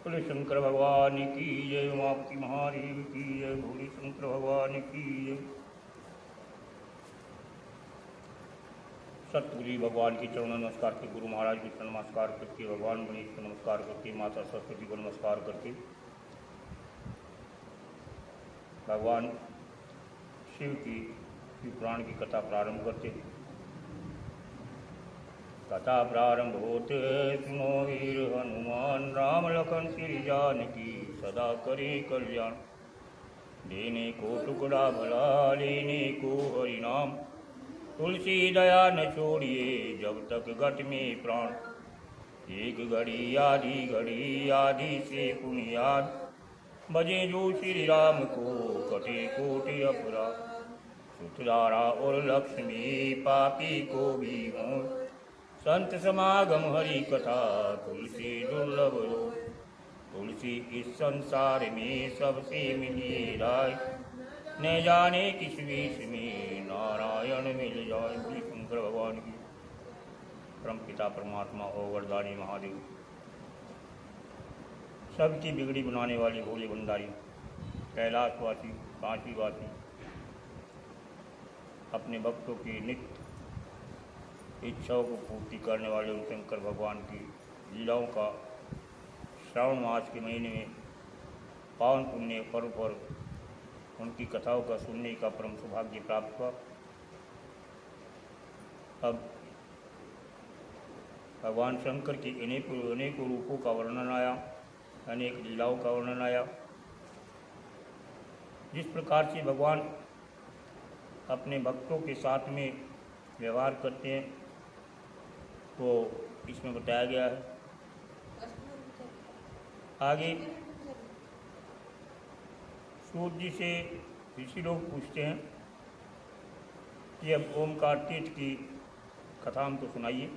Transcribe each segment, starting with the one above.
बोले शंकर भगवान की जय, उमापति महादेव की जय, बोले शंकर भगवान की जय। सतगुरु भगवान के चरण नमस्कार करके, गुरु महाराज के चरण नमस्कार करके, भगवान गणेश को नमस्कार करके, माता सरस्वती को नमस्कार करके, भगवान शिव की पुराण की कथा प्रारंभ करते। कथा प्रारंभ होते सुनो वीर हनुमान, राम लखन श्री जानकी सदा करे कल्याण। देने को टुकड़ा भला, लेने को हरि नाम, तुलसी दया न छोड़िए जब तक घट में प्राण। एक घड़ी आधी से पुनियाद, बजे जो श्री राम को कटे कोटि अपराध। सुतरारा और लक्ष्मी पापी को भी हों, संत समागम हरि कथा तुलसी दुर्लभ रो। तुलसी इस संसार में सबसे मिलिए राय, न जाने किस वेश में नारायण मिल जाए। बोले शंकर भगवान की। परम पिता परमात्मा और वरदानी महादेव, सबकी बिगड़ी बनाने वाली भोले भंडारी, कैलाशवासी काशीवासी, अपने भक्तों की नित्य इच्छाओं को पूर्ति करने वाले उन शंकर भगवान की लीलाओं का श्रावण मास के महीने में पावन पुण्य पर्व पर उनकी कथाओं का सुनने का परम सौभाग्य प्राप्त हुआ। अब भगवान शंकर के अनेकों रूपों का वर्णन आया, अनेक लीलाओं का वर्णन आया। जिस प्रकार से भगवान अपने भक्तों के साथ में व्यवहार करते हैं वो इसमें बताया गया है। आगे सूत जी से ऋषि लोग पूछते हैं कि अब ओमकार तीर्थ की कथा हमको सुनाइए।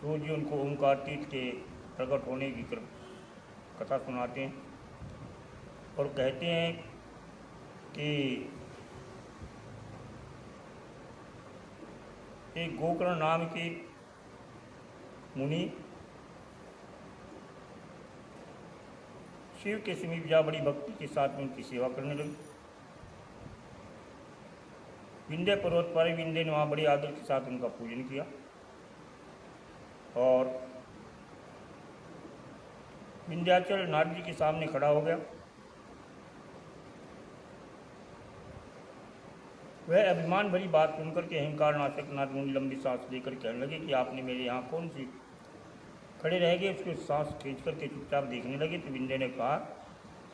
सूत जी उनको ओमकार तीर्थ के प्रकट होने की कथा सुनाते हैं और कहते हैं कि एक गोकर्ण नाम के मुनि शिव के समीप जा बड़ी भक्ति के साथ में उनकी सेवा करने लगे। विंध्य पर्वत पर विंध्य ने वहाँ बड़े आदर के साथ उनका पूजन किया और विंध्याचल नारद जी के सामने खड़ा हो गया। वह अभिमान भरी बात सुनकर के अहंकार नाशक नारद मुनि लंबी सांस लेकर कहने लगे कि आपने मेरे यहाँ कौन सी खड़े रह गए। उसके सांस खींच करके चुपचाप देखने लगे तो विंध्य ने कहा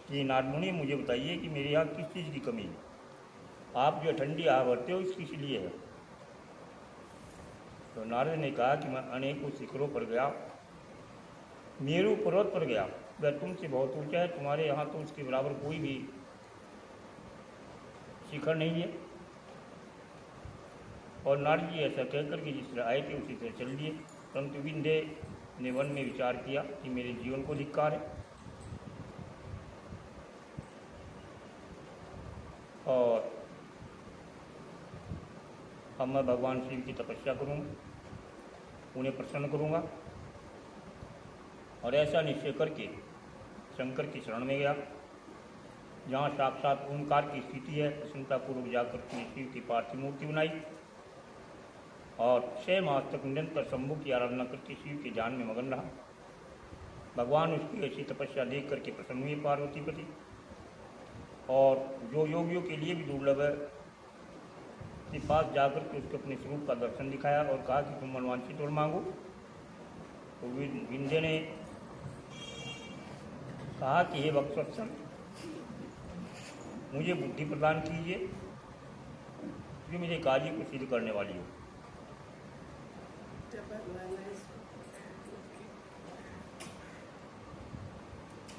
कि नारद मुनि मुझे बताइए कि मेरे यहाँ किस चीज़ की कमी है, आप जो ठंडी हवा भरते हो इसके लिए है। तो नारद ने कहा कि मैं अनेकों शिखरों पर गया, मेरू पर्वत पर गया, वह तुमसे बहुत ऊंचा है, तुम्हारे यहाँ तो उसके बराबर कोई भी शिखर नहीं है। और नारद जी ऐसा कहकर के जिस तरह आए थे उसी तरह चल दिए। परंतु विंध्य ने वन में विचार किया कि मेरे जीवन को धिक्कार है और अब मैं भगवान शिव की तपस्या करूँगा, उन्हें प्रसन्न करूँगा। और ऐसा निश्चय करके शंकर की शरण में गया, जहाँ साक्षात ओंकार की स्थिति है। प्रसन्नतापूर्वक जाकर के शिव की पार्थिव मूर्ति बनाई और 6 मास तक निरंतर शंभु की आराधना करके शिव के ध्यान में मगन रहा। भगवान उसकी ऐसी तपस्या देख करके प्रसन्न हुए पार्वती पति, और जो योगियों के लिए भी दुर्लभ है के पास जाकर के उसको अपने स्वरूप का दर्शन दिखाया और कहा कि तुम मनवांछित और मांगो। तो विंध्य ने कहा कि हे भक्तवत्सल, मुझे बुद्धि प्रदान कीजिए जो मेरे कार्य को सिद्ध करने वाली हो।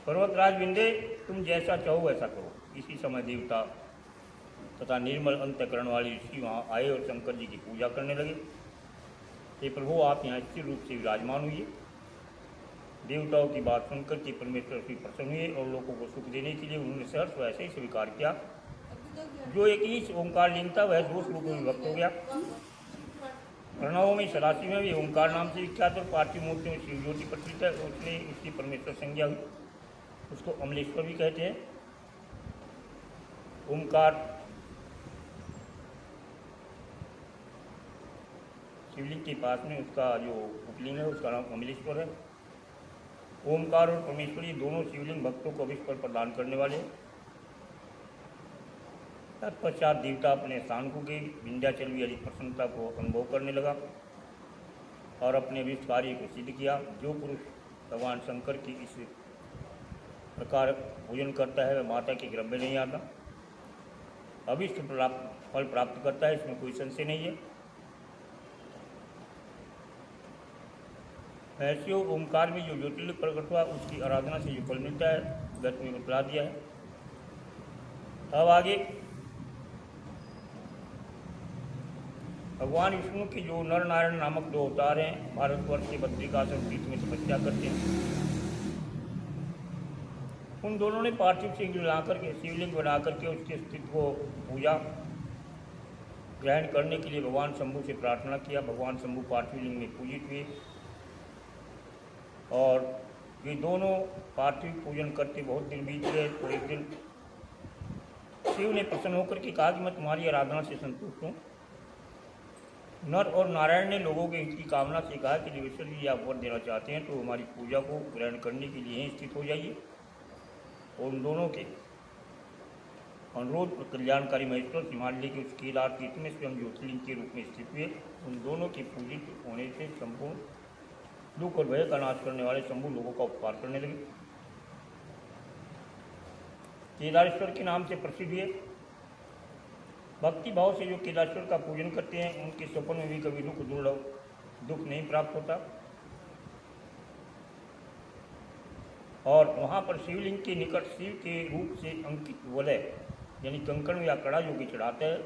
पर्वतराज विंध्य, तुम जैसा चाहो वैसा करो। इसी समय देवता तथा निर्मल अंतःकरण वाले ऋषि वहाँ आए और शंकर जी की पूजा करने लगे। हे प्रभु, आप यहाँ स्थिर रूप से विराजमान हुए। देवताओं की बात सुनकर के परमेश्वर श्री प्रसन्न हुए और लोगों को सुख देने के लिए उन्होंने सहर्ष वैसे ही स्वीकार किया। जो एक ही ओंकार लिंग था वह 2 श्लोकों में विभक्त हो गया। प्रणवों में सदाशिव में भी ओंकार नाम से विख्यात और पार्थिव मूर्ति में शिव ज्योति प्रचलित है, उसने उसकी परमेश्वर संज्ञा हुई, उसको अमलेश्वर भी कहते हैं। ओंकार शिवलिंग के पास में उसका जो उपलिंग है उसका नाम अमलेश्वर है। ओंकार और परमेश्वर ये दोनों शिवलिंग भक्तों को अभिष्ट फल प्रदान करने वाले हैं। तत्पश्चात देवता अपने स्थान को गए, विंध्याचल भी यदि प्रसन्नता को अनुभव करने लगा और अपने अभिष्ट कार्य को सिद्ध किया। जो पुरुष भगवान शंकर की इस प्रकार पूजन करता है वह माता के गर्भ में नहीं आता, अभिष्ट फल प्राप्त करता है, इसमें कोई संशय नहीं है। ऐसे ओंकार में जो ज्योतिर्लिंग प्रकट हुआ उसकी आराधना से जो फल मिलता है गत में बतला दिया है। अब आगे भगवान विष्णु के जो नर नारायण नामक दो अवतार हैं, भारतवर्ष के बद्रिकाश्रम पीठ में तपस्या करते हैं, उन दोनों ने पार्थिव शिवलिंग बना करके उसके अस्तित्व को पूजा ग्रहण करने के लिए भगवान शंभु से प्रार्थना किया। भगवान शंभु पार्थिव लिंग में पूजित हुए और ये दोनों पार्थिव पूजन करते बहुत दिन बीत गए। तो एक दिन शिव ने प्रसन्न होकर के कहा कि मैं तुम्हारी आराधना से संतुष्ट हूँ। नर और नारायण ने लोगों के हित की कामना से कहा कि देवेश्वर जी आप वर देना चाहते हैं तो हमारी पूजा को ग्रहण करने के लिए स्थित हो जाइए। और उन दोनों के अनुरोध पर कल्याणकारी महेश्वर हिमालय के उस केदार तीर्थ में स्वयं ज्योतिर्लिंग के रूप में स्थित हुए। उन दोनों के पूजित होने से संपूर्ण दुख और भय का नाश करने वाले शंभु लोगों का उपकार करने लगे। केदारेश्वर के नाम से प्रसिद्ध हुए। भक्ति भाव से जो केदारेश्वर का पूजन करते हैं उनके स्वप्न में भी कभी दुख नहीं प्राप्त होता। और वहाँ पर शिवलिंग के निकट शिव के रूप से अंकित वलय यानी कंकण या कड़ा जो कि चढ़ाता है,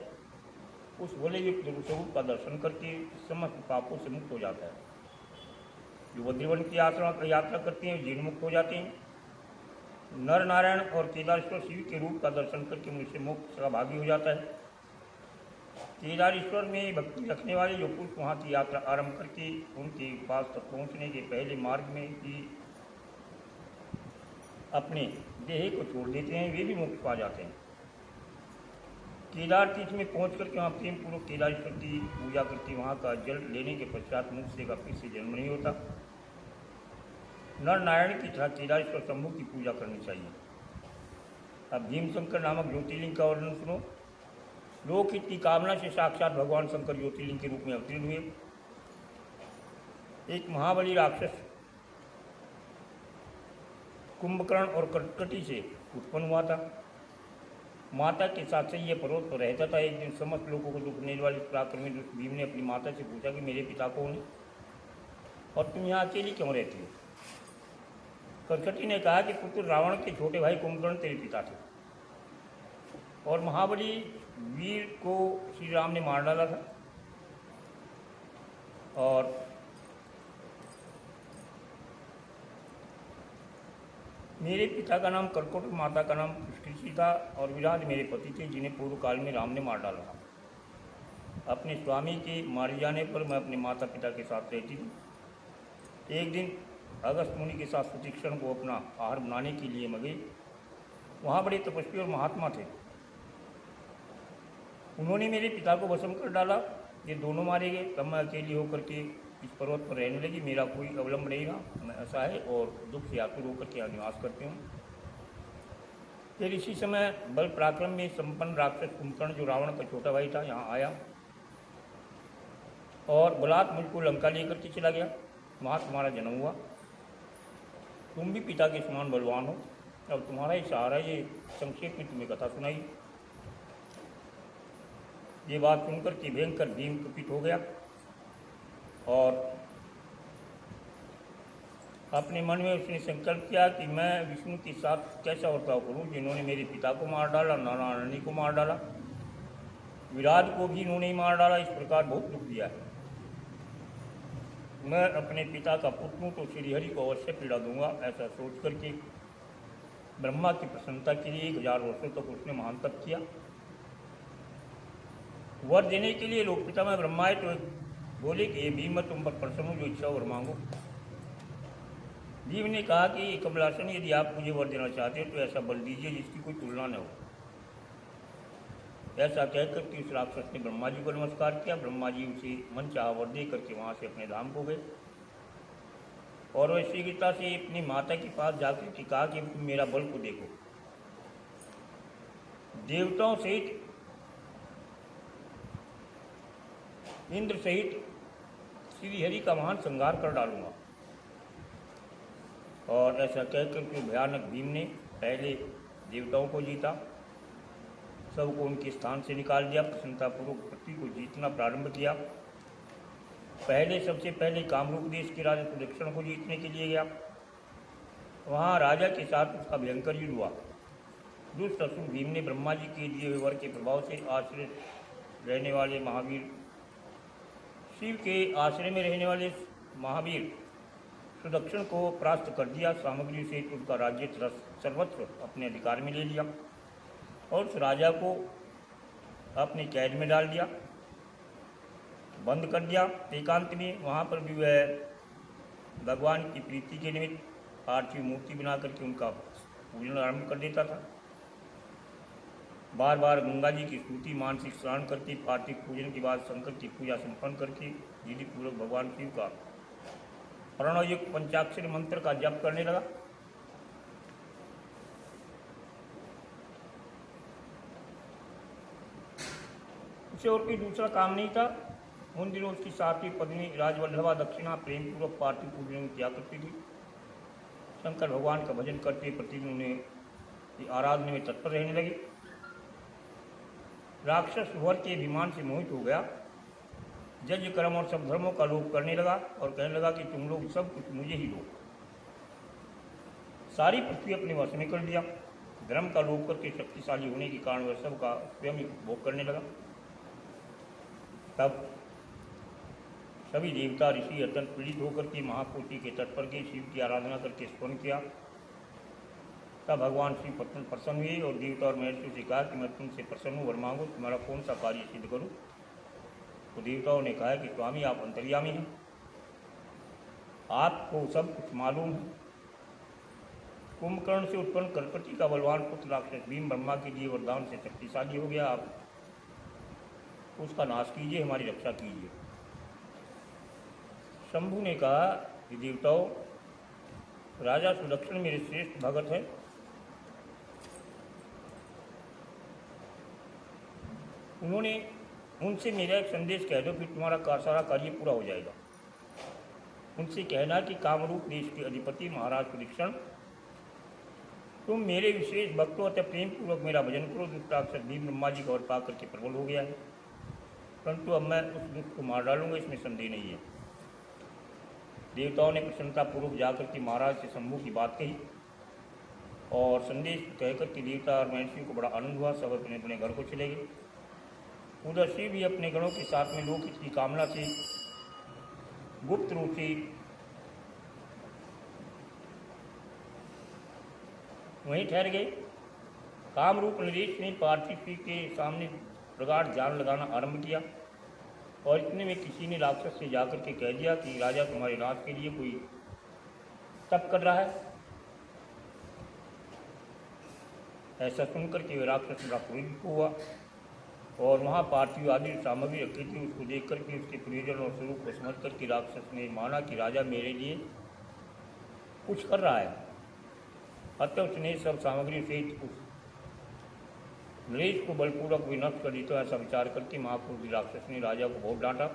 उस वलय युक्त स्वरूप का दर्शन करके समस्त पापों से मुक्त हो जाता है। जो बद्रीवन की यात्रा करते हैं जीर्ण मुक्त हो जाते हैं। नर नारायण और केदारेश्वर शिव के रूप का दर्शन करके उनसे मोक्ष का भागी हो जाता है। केदारेश्वर में भक्ति रखने वाले जो पुरुष वहाँ की यात्रा आरंभ करके उनके पास तक पहुँचने के पहले मार्ग में ही अपने देह को छोड़ देते हैं, वे भी मोक्ष पा जाते हैं। केदार तीर्थ में पहुँच करके वहाँ प्रेम पूर्वक केदारेश्वर की पूजा करके वहाँ का जल लेने के पश्चात मुक्ति का फिर से जन्म नहीं होता। नर नारायण की तरह केदारेश्वर शंभु की पूजा करनी चाहिए। अब भीमशंकर नामक ज्योतिर्लिंग का वर्णन सुनो। लोकहित की कामना से साक्षात भगवान शंकर ज्योतिर्लिंग के रूप में अवतीर्ण हुए। एक महाबली राक्षस कुंभकर्ण और कटकटी से उत्पन्न हुआ था। माता के साथ से यह पर्वत पर रहता था। एक दिन समस्त लोगों को दुख देने वाले पराक्रमी दुष्ट भीम ने अपनी माता से पूछा कि मेरे पिता कौन है और तुम यहाँ अकेली क्यों रहती हो। कटकटी ने कहा कि पुत्र रावण के छोटे भाई कुंभकर्ण तेरे पिता थे और महाबली वीर को श्री राम ने मार डाला था। और मेरे पिता का नाम कर्कोट, माता का नाम पुष्टि था और विराट मेरे पति थे जिन्हें पूर्व काल में राम ने मार डाला था। अपने स्वामी के मारे जाने पर मैं अपने माता पिता के साथ रहती थी। एक दिन अगस्त मुनि के साथ सुतीक्षण को अपना आहार बनाने के लिए मैं गई। वहाँ बड़े तपस्वी और महात्मा थे। उन्होंने मेरे पिता को भस्म कर डाला। ये दोनों मारे गए। तब मैं अकेली होकर के इस पर्वत पर रहने लगी। मेरा कोई अवलंब नहीं रहा। मैं असहाय और दुख से आतुर होकर के यहाँ निवास करती हूँ। फिर इसी समय बल पराक्रम में संपन्न राक्षस कुंभकर्ण जो रावण का छोटा भाई था यहाँ आया और बलात् मुझको लंका लेकर के चला गया। वहाँ तुम्हारा जन्म हुआ। तुम भी पिता के समान बलवान हो। अब तुम्हारा ही सहारा। ये संक्षेप में तुम्हें कथा सुनाई। ये बात सुनकर के भयंकर भीम कुपित हो गया और अपने मन में उसने संकल्प किया कि मैं विष्णु के साथ कैसा बर्ताव करूं जिन्होंने मेरे पिता को मार डाला, नाना नानी को मार डाला, विराट को भी इन्होंने ही मार डाला। इस प्रकार बहुत दुख दिया है। मैं अपने पिता का पुत्र हूँ तो श्रीहरि को अवश्य पीड़ा दूंगा। ऐसा सोच करके ब्रह्मा की प्रसन्नता के लिए 1000 वर्षों तक उसने महान तप किया। वर देने के लिए लोक पितामह ब्रह्मा है तो बोले कि ये भीम तुम पर प्रसन्न हो, जो इच्छा और मांगो। भीम ने कहा कि कमलासन, यदि आप मुझे वर देना चाहते हो तो ऐसा बल दीजिए जिसकी कोई तुलना न हो। ऐसा कहकर के उस राक्षस ने ब्रह्मा जी को नमस्कार किया। ब्रह्मा जी उसे मन चाहा वर दे करके वहाँ से अपने धाम को गए और वह शीघ्रता से अपनी माता के पास जाकर के कहा कि तुम मेरा बल को देखो, देवताओं सहित, इंद्र सहित श्री हरि का महान संहार कर डालूंगा। और ऐसा कहकर के भयानक भीम ने पहले देवताओं को जीता, सबको उनके स्थान से निकाल दिया, प्रसन्नतापूर्वक पृथ्वी को जीतना प्रारंभ किया। सबसे पहले कामरूप देश के राजा सुदक्षिण को जीतने के लिए गया। वहाँ राजा के साथ उसका भयंकर युद्ध हुआ। दुष्ट असुर भीम ने ब्रह्मा जी के दिए हुए वर के प्रभाव से आश्रय रहने वाले महावीर, शिव के आश्रय में रहने वाले महावीर सुदक्षिण को परास्त कर दिया। सामग्री से उसका राज्य सर्वत्र अपने अधिकार में ले लिया और उस राजा को अपने कैद में डाल दिया, बंद कर दिया एकांत में। वहाँ पर भी वह भगवान की प्रीति के निमित्त पार्थिव मूर्ति बना करके उनका पूजन आरंभ कर देता था। बार बार गंगा जी की स्तुति, मानसिक स्नान करके, पार्थिव पूजन के बाद शंकर की पूजा संपन्न करके विधि पूर्वक भगवान शिव का प्रणवयुक्त पंचाक्षरी मंत्र का जप करने लगा। उसे और कोई दूसरा काम नहीं था। उन दिनों उसकी साथी पत्नी राजवल्लभा दक्षिणा प्रेम पूर्वक पार्थिव पूजन किया करती थी। शंकर भगवान का भजन करते प्रतिदिन उन्हें आराधना में तत्पर रहने लगे। राक्षस वर के अभिमान से मोहित हो गया, यज्ञ कर्म और सब धर्मों का लोप करने लगा और कहने लगा कि तुम लोग सब कुछ मुझे ही दो। सारी पृथ्वी अपने वश में कर दिया। धर्म का लोप करके शक्तिशाली होने के कारण वह सब का स्वयं उपभोग करने लगा। तब सभी देवता ऋषि अत्यंत पीड़ित होकर के महाकोटि के तट पर गए, शिव की आराधना करके स्मरण किया। तब भगवान शिव प्रसन्न हुए और देवता और महर्षियों से कहा कि मैं तुमसे प्रसन्न हूँ, वर मांगो, तुम्हारा कौन सा कार्य सिद्ध करूँ। तो देवताओं ने कहा कि स्वामी आप अंतर्यामी हैं, आपको सब कुछ मालूम है। कुंभकर्ण से उत्पन्न करपति का बलवान पुत्र राक्षस भीम ब्रह्मा के दिए वरदान से शक्तिशाली हो गया, आप उसका नाश कीजिए, हमारी रक्षा कीजिए। शंभु ने कहा कि देवताओं, राजा सुदक्षिण मेरे श्रेष्ठ भगत है, उनसे मेरा एक संदेश कह दो, फिर तुम्हारा सारा कार्य पूरा हो जाएगा। उनसे कहना कि कामरूप देश के अधिपति महाराज सुदक्षिण, तुम मेरे विशेष भक्त हो, अतः प्रेम पूर्वक मेरा भजन करो। दुष्ट राक्षस भीम ब्रह्मा जी का वर पा करके प्रबल हो गया है, परंतु अब मैं उस दुष्ट को मार डालूंगा, इसमें संदेह नहीं है। देवताओं ने प्रसन्नतापूर्वक जाकर के महाराज से शंभु की बात कही और संदेश कहकर के देवता और महर्षियों को बड़ा आनंद हुआ। सब अपने अपने घर को चले गए। उधर शिव भी अपने गणों के साथ में लोक की कामना से गुप्त रूप से वहीं ठहर गए। कामरूप नरेश ने पार्थिव शिव के सामने प्रगाढ़ ध्यान लगाना आरंभ किया और इतने में किसी ने राक्षस से जाकर के कह दिया कि राजा तुम्हारे नाश के लिए कोई तप कर रहा है। ऐसा सुनकर के राक्षस बड़ा क्रोधित हुआ और वहाँ पार्थिव आदि सामग्री रखी थी, उसको देख करके उसके प्रयोजन और स्वरूप को समझ करके राक्षस ने माना कि राजा मेरे लिए कुछ कर रहा है। अतः उसने सब सामग्री सहित उस नरेश को बलपूर्वक विनष्ट कर दी। तो ऐसा विचार करके महाक्रोधी राक्षस ने राजा को बहुत डांटा।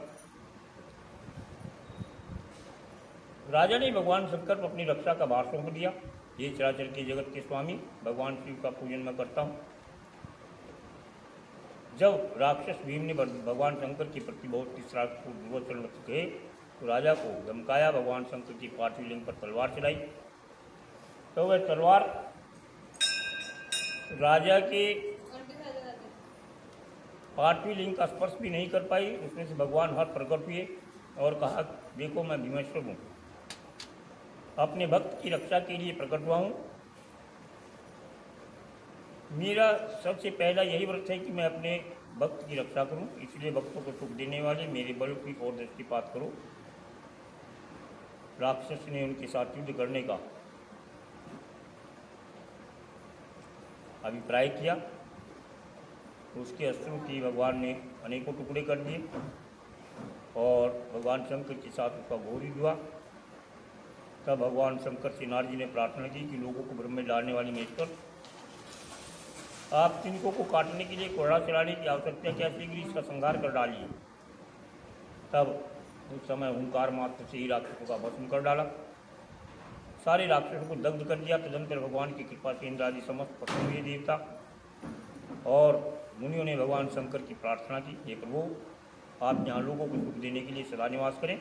राजा ने भगवान शंकर को अपनी रक्षा का भार सौंप दिया। ये चराचर के जगत के स्वामी भगवान शिव का पूजन मैं करता हूँ। जब राक्षस भीम ने भगवान शंकर के प्रति बहुत दुर्वचन कहे तो राजा को धमकाया। भगवान शंकर की पार्थिव लिंग पर तलवार चलाई तो वह तलवार राजा के पार्थिव लिंग का स्पर्श भी नहीं कर पाई। उसमें से भगवान हर प्रकट हुए और कहा, देखो मैं भीमेश्वर हूँ, अपने भक्त की रक्षा के लिए प्रकट हुआ हूँ। मेरा सबसे पहला यही व्रत है कि मैं अपने भक्त की रक्षा करूं, इसलिए भक्तों को सुख देने वाले मेरे बल की ओर दृष्टिपात करो। राक्षस ने उनके साथ युद्ध करने का अभिप्राय किया, उसके अस्त्रों की भगवान ने अनेकों टुकड़े कर दिए और भगवान शंकर के साथ उसका घोर युद्ध हुआ। तब भगवान शंकर से नारद जी ने प्रार्थना की कि लोगों को भ्रम में डालने वाली महेश्वर, आप तिनकों को काटने के लिए कोड़ा चलाने की आवश्यकता क्या, शीघ्र इसका संहार कर डालिए। तब उस समय हुंकार मात्र से ही राक्षसों का भस्म कर डाला, सारे राक्षसों को दग्ध कर दिया। तदंतर भगवान की कृपा से इंद्र आदि समस्त प्रसन्न हुए देवता और मुनियों ने भगवान शंकर की प्रार्थना की, हे प्रभु आप यहाँ लोगों को सुख देने के लिए सदा निवास करें।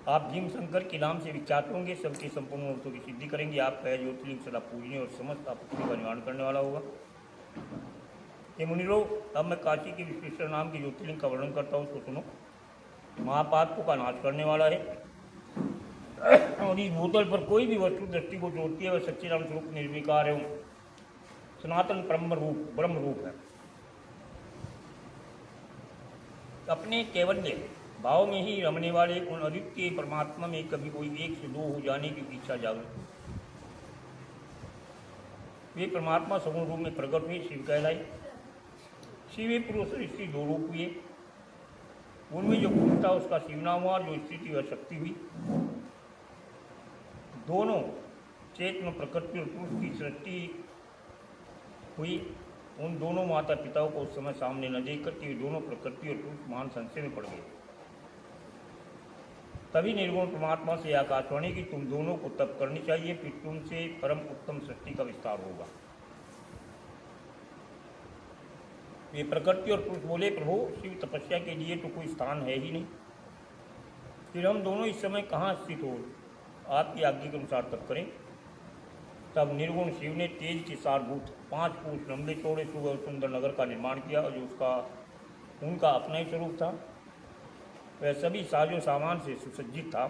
आप भीम शंकर के नाम से विख्यात होंगे, सबके संपूर्ण मूर्तों की सिद्धि करेंगे। आपका ज्योतिर्लिंग सदा पूजनीय और समस्त आपत्तियों का निवारण करने वाला होगा। ये मुनिलोग, अब मैं काशी के विश्वेश्वर नाम के ज्योतिर्लिंग का वर्णन करता हूँ, उसको सुनो। महापातकों का नाश करने वाला है और इस भूतल पर कोई भी वस्तु दृष्टि को जोड़ती है वह सच्चिदानंद स्वरूप निर्विकार एवं सनातन ब्रह्म रूप है। अपने केवल्य भाव में ही रमने वाले उन अद्वितीय परमात्मा में कभी कोई एक से दो हो जाने की इच्छा जागृत, वे परमात्मा सगुण रूप में प्रकट हुए, शिव कहलाए। शिव पुरुष स्त्री दो रूप हुए, उनमें जो पुरुष था उसका शिव नाम हुआ, जो स्त्री थी वह शक्ति हुई। दोनों चेतन प्रकृति और पुरुष की सृष्टि हुई। उन दोनों माता पिताओं को उस समय सामने न देख करके वे दोनों प्रकृति और पुरुष महान संशय में पड़ गए। तभी निर्गुण परमात्मा से आकाशवाणी की तुम दोनों को तप करनी चाहिए, फिर तुमसे परम उत्तम सृष्टि का विस्तार होगा। ये प्रकृति और पुरुष बोले, प्रभु शिव तपस्या के लिए तो कोई स्थान है ही नहीं, फिर हम दोनों इस समय कहाँ स्थित हो, आपकी आज्ञा के अनुसार तप करें। तब निर्गुण शिव ने तेज के सारभूत 5 कोस लंबे चौड़े सुबह सुंदर नगर का निर्माण किया, और जो उसका उनका अपना ही स्वरूप था। वह सभी साजो सामान से सुसज्जित था।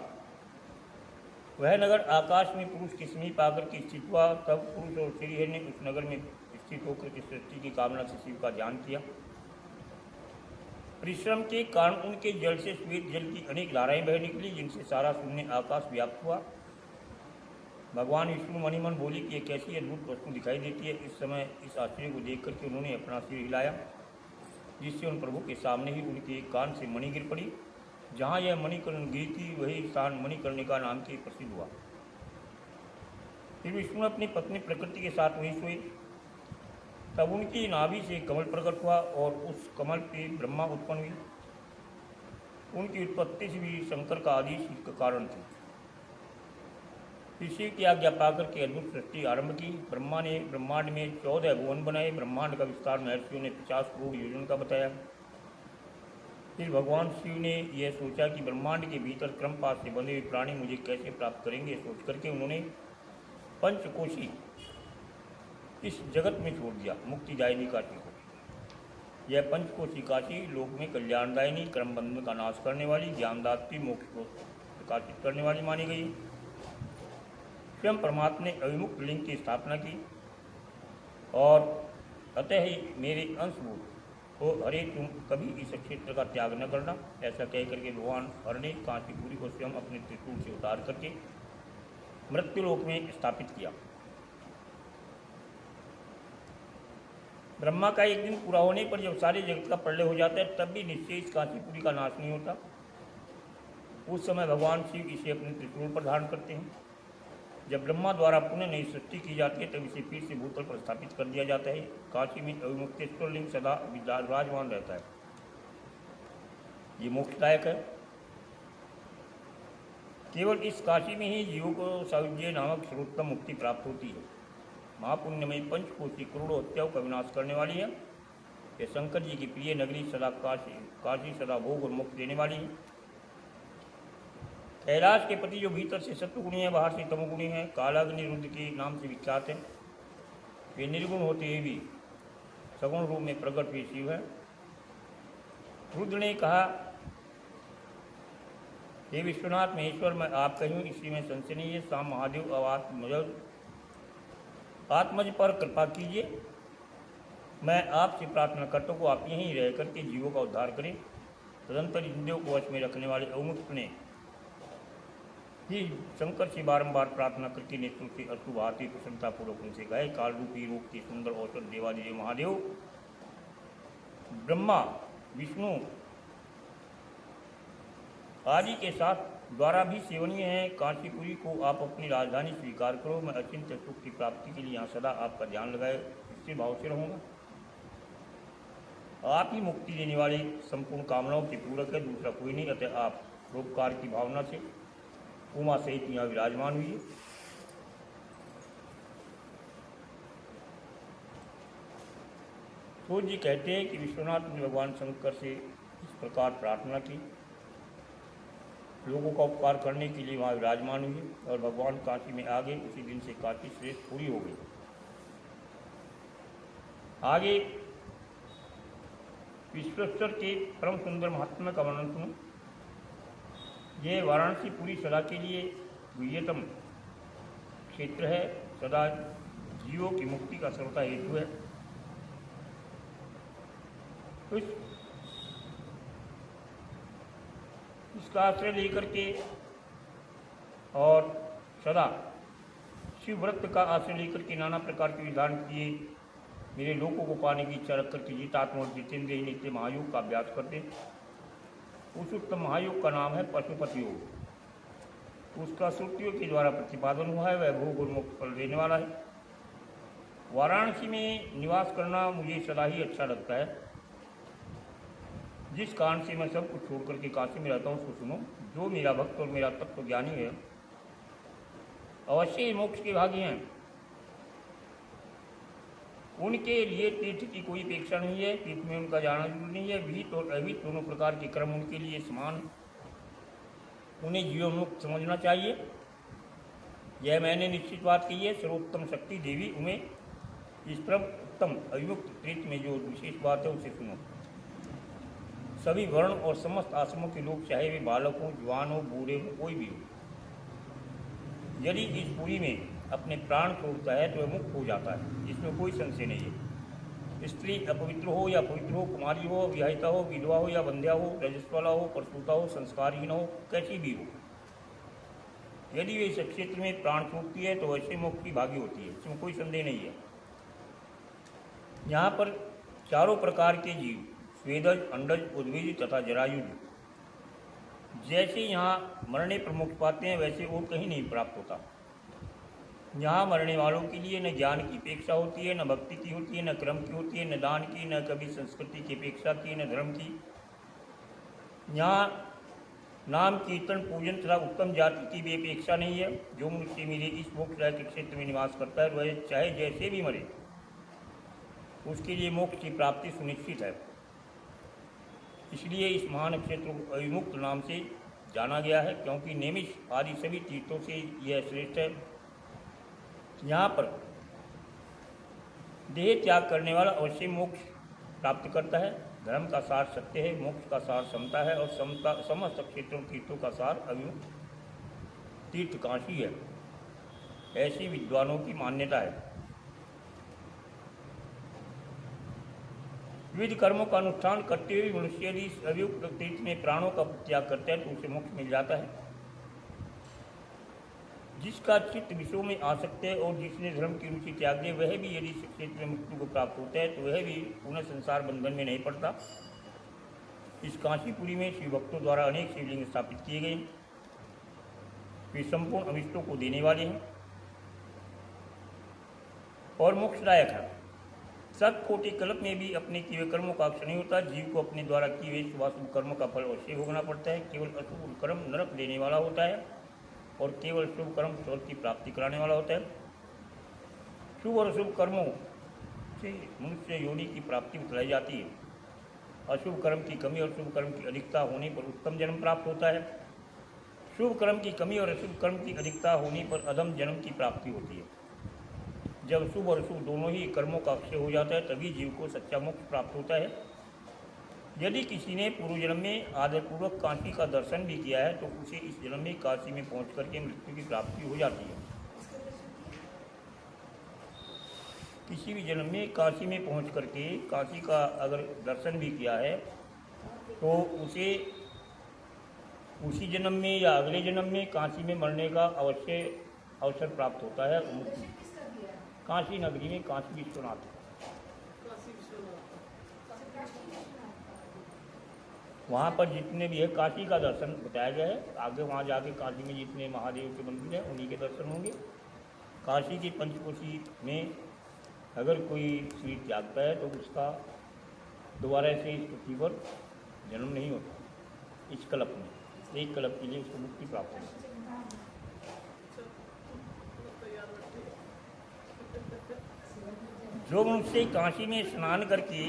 वह नगर आकाश में पुरुष के समीप आकर के स्थित हुआ। तब पुरुष और श्रीहरि ने उस नगर में स्थित होकर के सृष्टि की कामना से शिव का ध्यान किया। परिश्रम के कारण उनके जल से श्वेत जल की अनेक धाराएं बह निकली, जिनसे सारा शून्य आकाश व्याप्त हुआ। भगवान विष्णु मणिमन बोली कि एक ऐसी अद्भुत वस्तु दिखाई देती है। इस समय इस आश्चर्य को देख करके उन्होंने अपना सिर हिलाया, जिससे उन प्रभु के सामने ही उनके एक कान से मणि गिर पड़ी। जहाँ यह मणिकर्ण गिरी थी वही स्थान मणिकर्णिका नाम के प्रसिद्ध हुआ। फिर विष्णु अपनी पत्नी प्रकृति के साथ वहीं सोए। तब उनकी नाभि से कमल प्रकट हुआ और उस कमल पे ब्रह्मा उत्पन्न हुई। उनकी उत्पत्ति से भी शंकर का आदेश इसका कारण थी। शिव की आज्ञा पाकर के अद्भुत सृष्टि आरंभ की। ब्रह्मा ने ब्रह्मांड में 14 भुवन बनाए। ब्रह्मांड का विस्तार महर्षियों ने 50 करोड़ योजन का बताया। फिर भगवान शिव ने यह सोचा कि ब्रह्मांड के भीतर क्रमपात से बंधे हुए प्राणी मुझे कैसे प्राप्त करेंगे। सोच करके उन्होंने पंचकोशी इस जगत में छोड़ दिया, मुक्तिदायिनी काशी को। यह पंचकोशी काशी लोक में कल्याणदायिनी, क्रम बंधन का नाश करने वाली, ज्ञानदात्री, मोक्ष को प्रकाशित करने वाली मानी गई। स्वयं परमात्मा ने अविमुक्त लिंग की स्थापना की और अतः ही मेरे अंशभूत हो हरे तुम कभी इस क्षेत्र का त्याग न करना। ऐसा कह करके भगवान हर ने कांचीपुरी को स्वयं अपने त्रिशूल से उतार करके मृत्युलोक में स्थापित किया। ब्रह्मा का एक दिन पूरा होने पर जब सारे जगत का प्रलय हो जाता है, तब भी निश्चय इस कांचीपुरी का नाश नहीं होता। उस समय भगवान शिव इसे अपने त्रिशूल पर धारण करते हैं। जब ब्रह्मा द्वारा पुनः नई सृष्टि की जाती है तब इसे फिर से भूतल पर स्थापित कर दिया जाता है। काशी में अविमुक्तेश्वर लिंग सदा विराजमान रहता है। ये मोक्षदायक है। केवल इस काशी में ही जीवों को सायुज्य नामक सर्वोत्तम मुक्ति प्राप्त होती है। महापुण्यमयी पंचकोशी करोड़ों हत्याओं का विनाश करने वाली है। यह शंकर जी की प्रिय नगरी सदा काशी सदा भोग और मुक्त देने वाली है। कैलाश के पति जो भीतर से सत्वगुणी है, बाहर से तमोगुणी है, कालाग्नि रुद्र के नाम से विख्यात है। वे निर्गुण होते हुए भी सगुण रूप में प्रकट हुए शिव है। रुद्र ने कहा, हे विश्वनाथ महेश्वर, मैं आप कहूँ इसी में संशय नहीं है। शाम महादेव आत्मज पर कृपा कीजिए। मैं आपसे प्रार्थना करता हूँ कि आप यहीं रह करके जीवों का उद्धार करें। तदंतर इंद्रियों को वश में रखने वाले अवमुक्त ने ही शंकर से बारंबार प्रार्थना करके नेत्रों से अश्रु बहाते प्रसन्नतापूर्वक उनसे गए, काल रूपी रूप के सुंदर औसत देवादिदेव महादेव ब्रह्मा विष्णु आदि के साथ द्वारा भी सेवनीय है। काशीपुरी को आप अपनी राजधानी स्वीकार करो। मैं अचिंत सुख की प्राप्ति के लिए यहाँ सदा आपका ध्यान लगाए इससे भाव से रहूँगा। आप ही मुक्ति देने वाले संपूर्ण कामनाओं के पूरक है, दूसरा कोई नहीं। अतः आप परोपकार की भावना से उमा सहित यहाँ विराजमान हुई। तो जी कहते हैं कि विश्वनाथ ने भगवान शंकर से इस प्रकार प्रार्थना की, लोगों का उपकार करने के लिए वहाँ विराजमान हुए और भगवान काशी में आ गए। उसी दिन से काशी श्रेष्ठ पूरी हो गई। आगे विश्वेश्वर के परम सुंदर महात्मा का वर्णन सुनो। यह वाराणसी पूरी सदा के लिए गुह्यतम क्षेत्र है, सदा जीवों की मुक्ति का सर्वथा हेतु है। तो इसका आश्रय लेकर के और सदा शिव व्रत का आश्रय लेकर के नाना प्रकार के विधान किए, मेरे लोगों को पाने की इच्छा रख करके जितात्मा और जितेंद्रिय नित्य महायोग का अभ्यास करते। उस उत्तम महायोग का नाम है पशुपति योग। उसका श्रुतियों के द्वारा प्रतिपादन हुआ है, वह भोग और मोक्ष फल देने वाला है। वाराणसी में निवास करना मुझे सदा ही अच्छा लगता है। जिस कारण से मैं सब कुछ छोड़ करके काशी में रहता हूँ उसको सुनो। जो मेरा भक्त और मेरा तत्व ज्ञानी है अवश्य ही मोक्ष के भागी हैं। उनके लिए तीर्थ की कोई अपेक्षा नहीं है, तीर्थ में उनका जाना जरूरी नहीं है। विहित और अविहित दोनों प्रकार के कर्म उनके लिए समान, उन्हें जीवन मुक्त समझना चाहिए। यह मैंने निश्चित बात की है। सर्वोत्तम शक्ति देवी उन्हें इस परम उत्तम अविमुक्त तीर्थ में जो विशेष बात है उसे सुनो। सभी वर्ण और समस्त आश्रमों के लोग, चाहे वे बालक हो, जवान हो, बूढ़े हो, कोई भी हो, यदि इस पुरी में अपने प्राण छोड़ता है तो वह मुक्त हो जाता है, इसमें कोई संशय नहीं है। स्त्री अपवित्र हो या पवित्र हो, कुमारी हो, विवाहिता हो, विधवा हो या बंध्या हो, रजस्वाला हो, प्रसूता हो, संस्कारहीन हो, कैसी भी हो, यदि वे इस क्षेत्र में प्राण छोड़ती है तो वैसे मोक्ष की भागी होती है, इसमें कोई संदेह नहीं है। यहाँ पर चारों प्रकार के जीव, स्वेदज, अंडज, उद्भिज तथा जरायुज, जैसे यहाँ मरने पर मोक्ष पाते हैं वैसे और कहीं नहीं प्राप्त होता। यहाँ मरने वालों के लिए न ज्ञान की अपेक्षा होती है, न भक्ति की होती है, न कर्म की होती है, न दान की, न कभी संस्कृति की अपेक्षा की, न धर्म की। यहाँ नाम कीर्तन पूजन तथा उत्तम जाति की भी अपेक्षा नहीं है। जो मनुष्य मेरे इस मोक्षदायक के क्षेत्र में निवास करता है वह चाहे जैसे भी मरे उसके लिए मोक्ष की प्राप्ति सुनिश्चित है। इसलिए इस महान क्षेत्र को अविमुक्त नाम से जाना गया है, क्योंकि नेमिष आदि सभी तीर्थों से यह श्रेष्ठ है। यहाँ पर देह त्याग करने वाला अवश्य मोक्ष प्राप्त करता है। धर्म का सार सत्य है, मोक्ष का सार समता है और समस्त क्षेत्रों तीर्थों का सार अविमुक्त तीर्थ काशी है, ऐसी विद्वानों की मान्यता है। विविध कर्मों का अनुष्ठान करते हुए मनुष्य यदि अवियुक्त तीर्थ में प्राणों का त्याग करता है तो उसे मोक्ष मिल जाता है। जिसका चित्त विषयों में आसक्त है और जिसने धर्म की रुचि त्याग दी, वह भी यदि इस क्षेत्र में मृत्यु को प्राप्त होता है तो वह भी पुनः संसार बंधन में नहीं पड़ता। इस काशीपुरी में शिव भक्तों द्वारा अनेक शिवलिंग स्थापित किए गए। वे संपूर्ण अभिष्टों को देने वाले हैं और मोक्षदायक है। सत कोटि कल्प में भी अपने किए हुए कर्मों का अक्षय नहीं होता। जीव को अपने द्वारा किए हुए शुभाशुभ कर्मों का फल अवश्य भोगना पड़ता है। केवल अशुभ कर्म नरक देने वाला होता है और केवल शुभ कर्म स्वर्ग की प्राप्ति कराने वाला होता है। शुभ और अशुभ कर्मों से मनुष्य योनि की प्राप्ति बतलाई जाती है। अशुभ कर्म की कमी और शुभ कर्म की अधिकता होने पर उत्तम जन्म प्राप्त होता है। शुभ कर्म की कमी और अशुभ कर्म की अधिकता होने पर अधम जन्म की प्राप्ति होती है। जब शुभ और अशुभ दोनों ही कर्मों का अक्षय हो जाता है तभी जीव को सच्चा मोक्ष प्राप्त होता है। यदि किसी ने पूर्व जन्म में आदरपूर्वक काशी का दर्शन भी किया है तो उसे इस जन्म में काशी में पहुंच करके मृत्यु की प्राप्ति हो जाती है। किसी भी जन्म में काशी में पहुंच करके काशी का अगर दर्शन भी किया है तो उसे उसी जन्म में या अगले जन्म में काशी में मरने का अवश्य अवसर प्राप्त होता है। काशी नगरी में काशी विश्वनाथ, वहाँ पर जितने भी है काशी का दर्शन बताया गया है। आगे वहाँ जाके काशी में जितने महादेव के मंदिर हैं उन्हीं के दर्शन होंगे। काशी की पंचकोशी में अगर कोई सीट जागता है तो उसका दोबारा से इस पृथ्वी पर जन्म नहीं होता। इस कल्प में एक कल्प के लिए उसको मुक्ति प्राप्त होती है। जो मनुष्य काशी में स्नान करके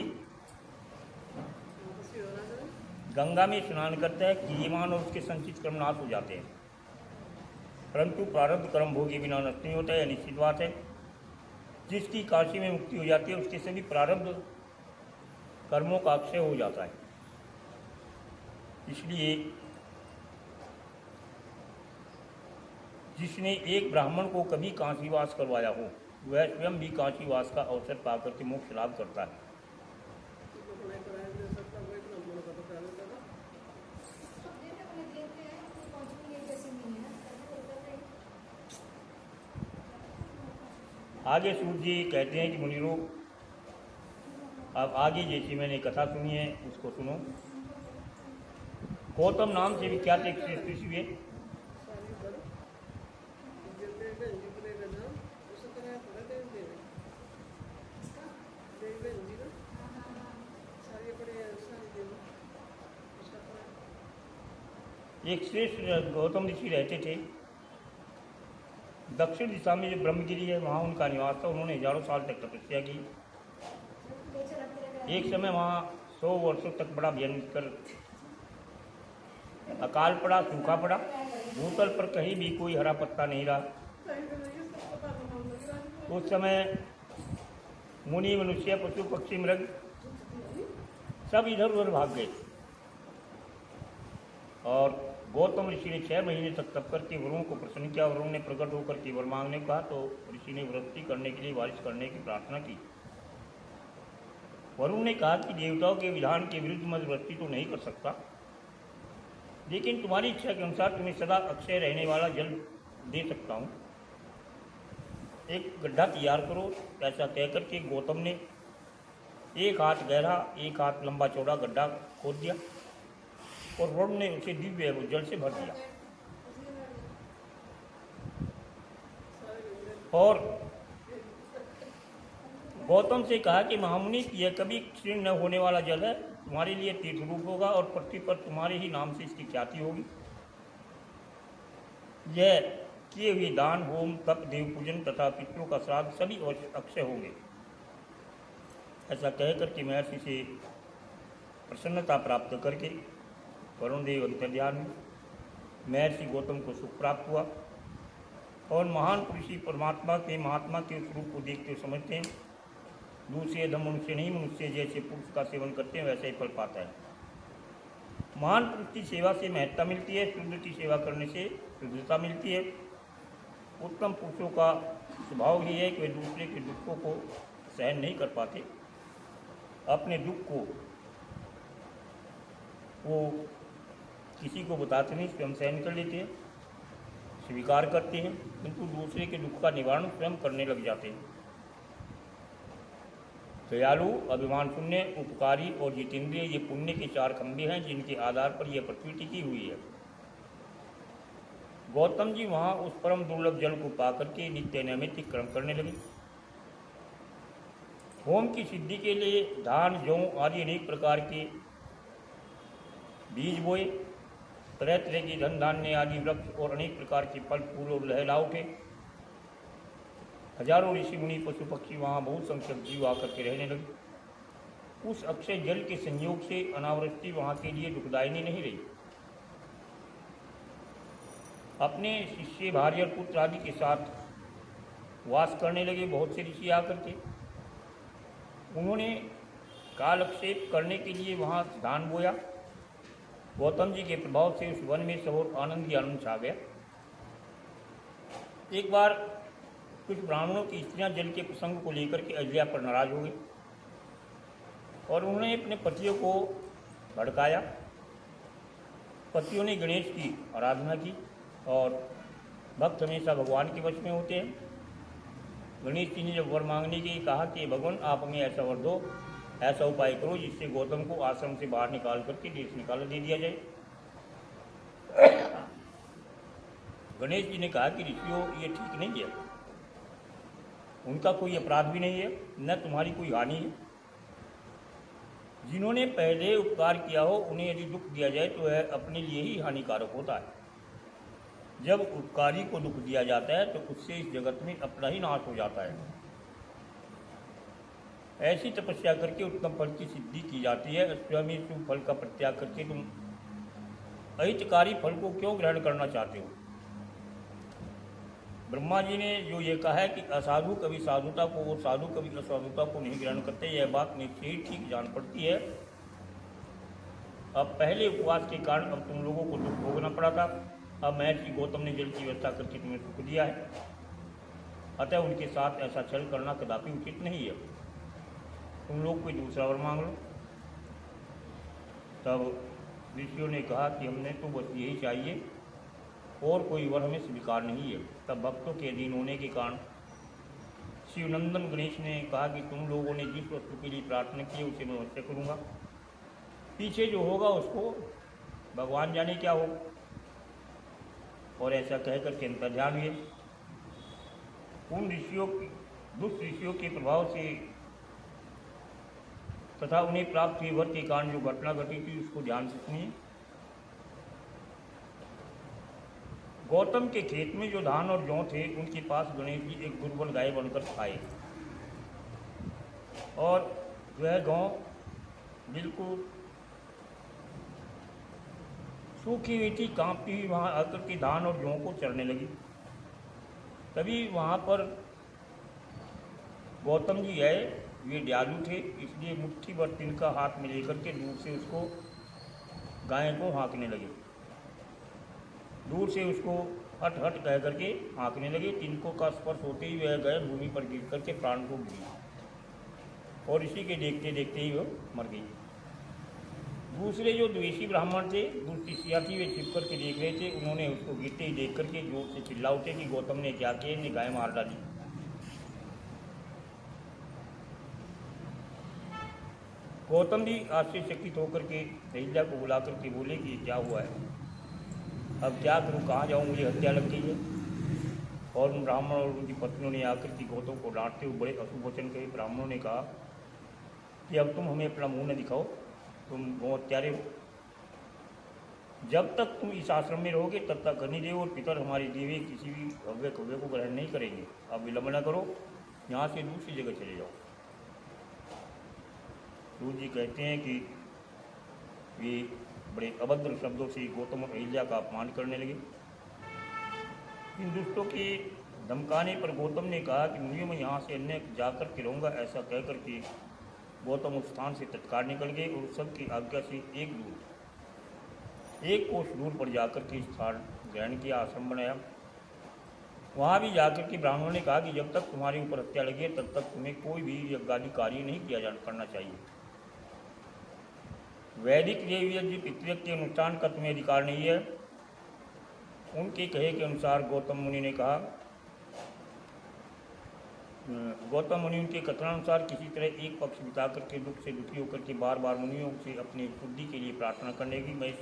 गंगा में स्नान करता है क्रियमान और उसके संचित कर्म नाश हो जाते हैं, परंतु प्रारब्ध कर्म भोगी बिना नष्ट नहीं होता है। यह निश्चित बात है। जिसकी काशी में मुक्ति हो जाती है उसके सभी प्रारब्ध कर्मों का अक्षय हो जाता है। इसलिए जिसने एक ब्राह्मण को कभी काशीवास करवाया हो वह स्वयं भी काशीवास का अवसर पाकर के मोक्ष लाभ करता है। आगे सूत जी कहते हैं कि मुनिरो, अब आगे जैसी मैंने कथा सुनी है उसको सुनो। गौतम नाम से विख्यात एक श्रेष्ठ ऋषि हुए। एक श्रेष्ठ गौतम ऋषि रहते थे। दक्षिण दिशा में जो ब्रह्मगिरी है वहाँ उनका निवास था। उन्होंने हजारों साल तक तपस्या की। एक समय वहाँ 100 वर्षों तक बड़ा भयंकर अकाल पड़ा, सूखा पड़ा। भूतल पर कहीं भी कोई हरा पत्ता नहीं रहा। उस समय मुनि, मनुष्य, पशु, पक्षी, मृग सब इधर उधर भाग गए और गौतम ऋषि ने 6 महीने तक तप करके वरुण को प्रसन्न किया। वरुण ने प्रकट होकर के वर मांगने को कहा तो ऋषि ने वृष्टि करने के लिए बारिश करने की प्रार्थना की। वरुण ने कहा कि देवताओं के विधान के विरुद्ध मैं वृष्टि तो नहीं कर सकता, लेकिन तुम्हारी इच्छा के अनुसार तुम्हें सदा अक्षय रहने वाला जल दे सकता हूँ। एक गड्ढा तैयार करो। ऐसा कहकर के गौतम ने 1 हाथ गहरा 1 हाथ लंबा चौड़ा गड्ढा खोद दिया और वरुण ने उसे दिव्य जल से भर दिया। और गौतम से कहा कि महामुनि, यह कभी क्षीण न होने वाला जल है, तुम्हारे लिए तीर्थ रूप होगा और पृथ्वी पर तुम्हारे ही नाम से इसकी ख्याति होगी। यह किए हुए दान, होम, तप, देव पूजन तथा पितरों का श्राद्ध सभी अक्षय होंगे। ऐसा कह करके महर्षि से प्रसन्नता प्राप्त करके वरुण देव अंतर्ध्यान में महर्षि गौतम को सुख प्राप्त हुआ और महान पुरुषी परमात्मा के महात्मा के उस रूप को देखते हुए समझते हैं। दूसरे अधम मनुष्य नहीं, मनुष्य जैसे पुरुष का सेवन करते हैं वैसा ही फल पाता है। महान पुरुष की सेवा से महत्ता मिलती है, शुद्ध की सेवा करने से शुद्धता मिलती है। उत्तम पुरुषों का स्वभाव ही है कि वे दूसरे के दुखों को सहन नहीं कर पाते। अपने दुख को वो किसी को बताते नहीं, स्वयं सहन कर लेते हैं, स्वीकार करते हैं, किंतु दूसरे के दुख का निवारण स्वयं करने लग जाते हैं। दयालु, अभिमान शून्य, उपकारी और जितेंद्रिय ये पुण्य के 4 खंभे हैं जिनके आधार पर यह पृथ्वी टिकी हुई है। गौतम जी वहाँ उस परम दुर्लभ जल को पाकर के नित्य नैमित्तिक कर्म करने लगे। होम की सिद्धि के लिए धान, जौ आदि अनेक प्रकार के बीज बोए। तरह तरह की धन धान्य आदि वृक्ष और अनेक प्रकार के फल फूल और लहला उठे। हजारों ऋषि मुनि, पशु पक्षी वहाँ बहुत संख्यक जीव आकर के रहने लगे। उस अक्षय जल के संयोग से अनावृष्टि वहाँ के लिए दुखदायिनी नहीं रही। अपने शिष्य, भार्य और पुत्र आदि के साथ वास करने लगे बहुत से ऋषि आकर के। उन्होंने कालक्षेप करने के लिए वहाँ धान बोया। गौतम जी के प्रभाव से उस वन में सब आनंद ही आनंद छा गया। एक बार कुछ ब्राह्मणों की स्त्रियां जल के प्रसंग को लेकर के अहिल्या पर नाराज हो गई और उन्होंने अपने पतियों को भड़काया। पतियों ने गणेश की आराधना की और भक्त हमेशा भगवान के वश में होते हैं। गणेश जी ने जब वर मांगने के लिए कहा कि भगवान आप हमें ऐसा वर दो, ऐसा उपाय करो जिससे गौतम को आश्रम से बाहर निकाल करके देश निकाल दे दिया जाए। गणेश जी ने कहा कि ऋषियों ये ठीक नहीं है, उनका कोई अपराध भी नहीं है, न तुम्हारी कोई हानि है। जिन्होंने पहले उपकार किया हो उन्हें यदि दुख दिया जाए तो वह अपने लिए ही हानिकारक होता है। जब उपकारी को दुख दिया जाता है तो उससे इस जगत में अपना ही नाश हो जाता है। ऐसी तपस्या करके उत्तम फल की सिद्धि की जाती है। स्वयं ही शुभ फल का परित्याग करके तुम अहितकारी फल को क्यों ग्रहण करना चाहते हो? ब्रह्मा जी ने जो ये कहा है कि असाधु कभी साधुता को और साधु कभी असाधुता को नहीं ग्रहण करते, यह बात निश्चय ही ठीक जान पड़ती है। अब पहले उपवास के कारण अब तुम लोगों को दुख भोगना पड़ा था, अब महर्षि गौतम ने जल की व्यवस्था करके तुम्हें सुख दिया है, अतः उनके साथ ऐसा छल करना कदापि उचित नहीं है। तुम लोग कोई दूसरा वर मांग लो। तब ऋषियों ने कहा कि हमने तो बस यही चाहिए और कोई वर हमें स्वीकार नहीं है। तब भक्तों के अधीन होने के कारण शिवनंदन गणेश ने कहा कि तुम लोगों ने जिस वस्तु के लिए प्रार्थना की है उसे मैं अवश्य करूँगा, पीछे जो होगा उसको भगवान जाने क्या होगा। और ऐसा कहकर के अंतर ध्यान हुए। उन ऋषियों की दुष्ट ऋषियों के प्रभाव से तथा उन्हें प्राप्त हुए वर के कारण जो घटना घटी थी उसको ध्यान से सुनिए। गौतम के खेत में जो धान और जौ थे उनके पास गणेश जी एक दुर्बल गाय बनकर आए और वह गांव बिल्कुल सूखी हुई थी, कांपती हुई वहाँ आकर के धान और जौ को चरने लगी। तभी वहाँ पर गौतम जी आए। वे दयालु थे, इसलिए मुट्ठी भर तिनका हाथ में लेकर के दूर से उसको गाय को हाँकने लगे। दूर से उसको हट हट कह करके हाँकने लगे। तिनकों का स्पर्श होते ही वह गाय भूमि पर गिर करके प्राण को गिरी और इसी के देखते देखते ही वह मर गई। दूसरे जो द्वेषी ब्राह्मण थे, दूसरी सिया थी, वे छिप करके देख रहे थे। उन्होंने उसको गिरते ही देख करके जोर से चिल्ला उठे कि गौतम ने क्या किया, इन्हें गाय मार डाली। गौतम जी आश्चर्यचकित होकर के अहिल्या को बुला करके बोले कि क्या हुआ है, अब क्या करूँ, कहाँ जाऊँ, मुझे हत्या लग गई है। और उन ब्राह्मण और उनकी पत्नियों ने आकर के गौतम को डांटते हुए बड़े अशुभ वचन कहे। ब्राह्मणों ने कहा कि अब तुम हमें अपना मुंह न दिखाओ, तुम गौ हत्यारे हो। जब तक तुम इस आश्रम में रहोगे तब तक अग्निदेव और पितर हमारी देवी किसी भी हव्य कव्य को ग्रहण नहीं करेंगे। अब विलंब न करो, यहाँ से दूसरी जगह चले जाओ। सूर्य जी कहते हैं कि वे बड़े अभद्र शब्दों से गौतम और अहिल्या का अपमान करने लगे। इन दुष्टों के धमकाने पर गौतम ने कहा कि मुनियों में यहाँ से अन्य जाकर के रहूँगा। ऐसा कहकर के गौतम उस स्थान से तत्काल निकल गए और सबकी आज्ञा से एक कोष दूर पर जाकर के स्थान ग्रहण किया, आश्रम बनाया। वहाँ भी जाकर के ब्राह्मणों ने कहा कि जब तक तुम्हारे ऊपर हत्या लगी तब तक तुम्हें कोई भी यज्ञादि कार्य नहीं करना चाहिए। वैदिक देव यज्ञ पितृयज्ञ के अनुष्ठान का तुम्हें अधिकार नहीं है। उनके कहे के अनुसार गौतम मुनि ने कहा, गौतम मुनि उनके कथनानुसार किसी तरह एक पक्ष बिता करके दुख से दुखी होकर के बार बार मुनियों से अपनी शुद्धि के लिए प्रार्थना करने की, मैं इस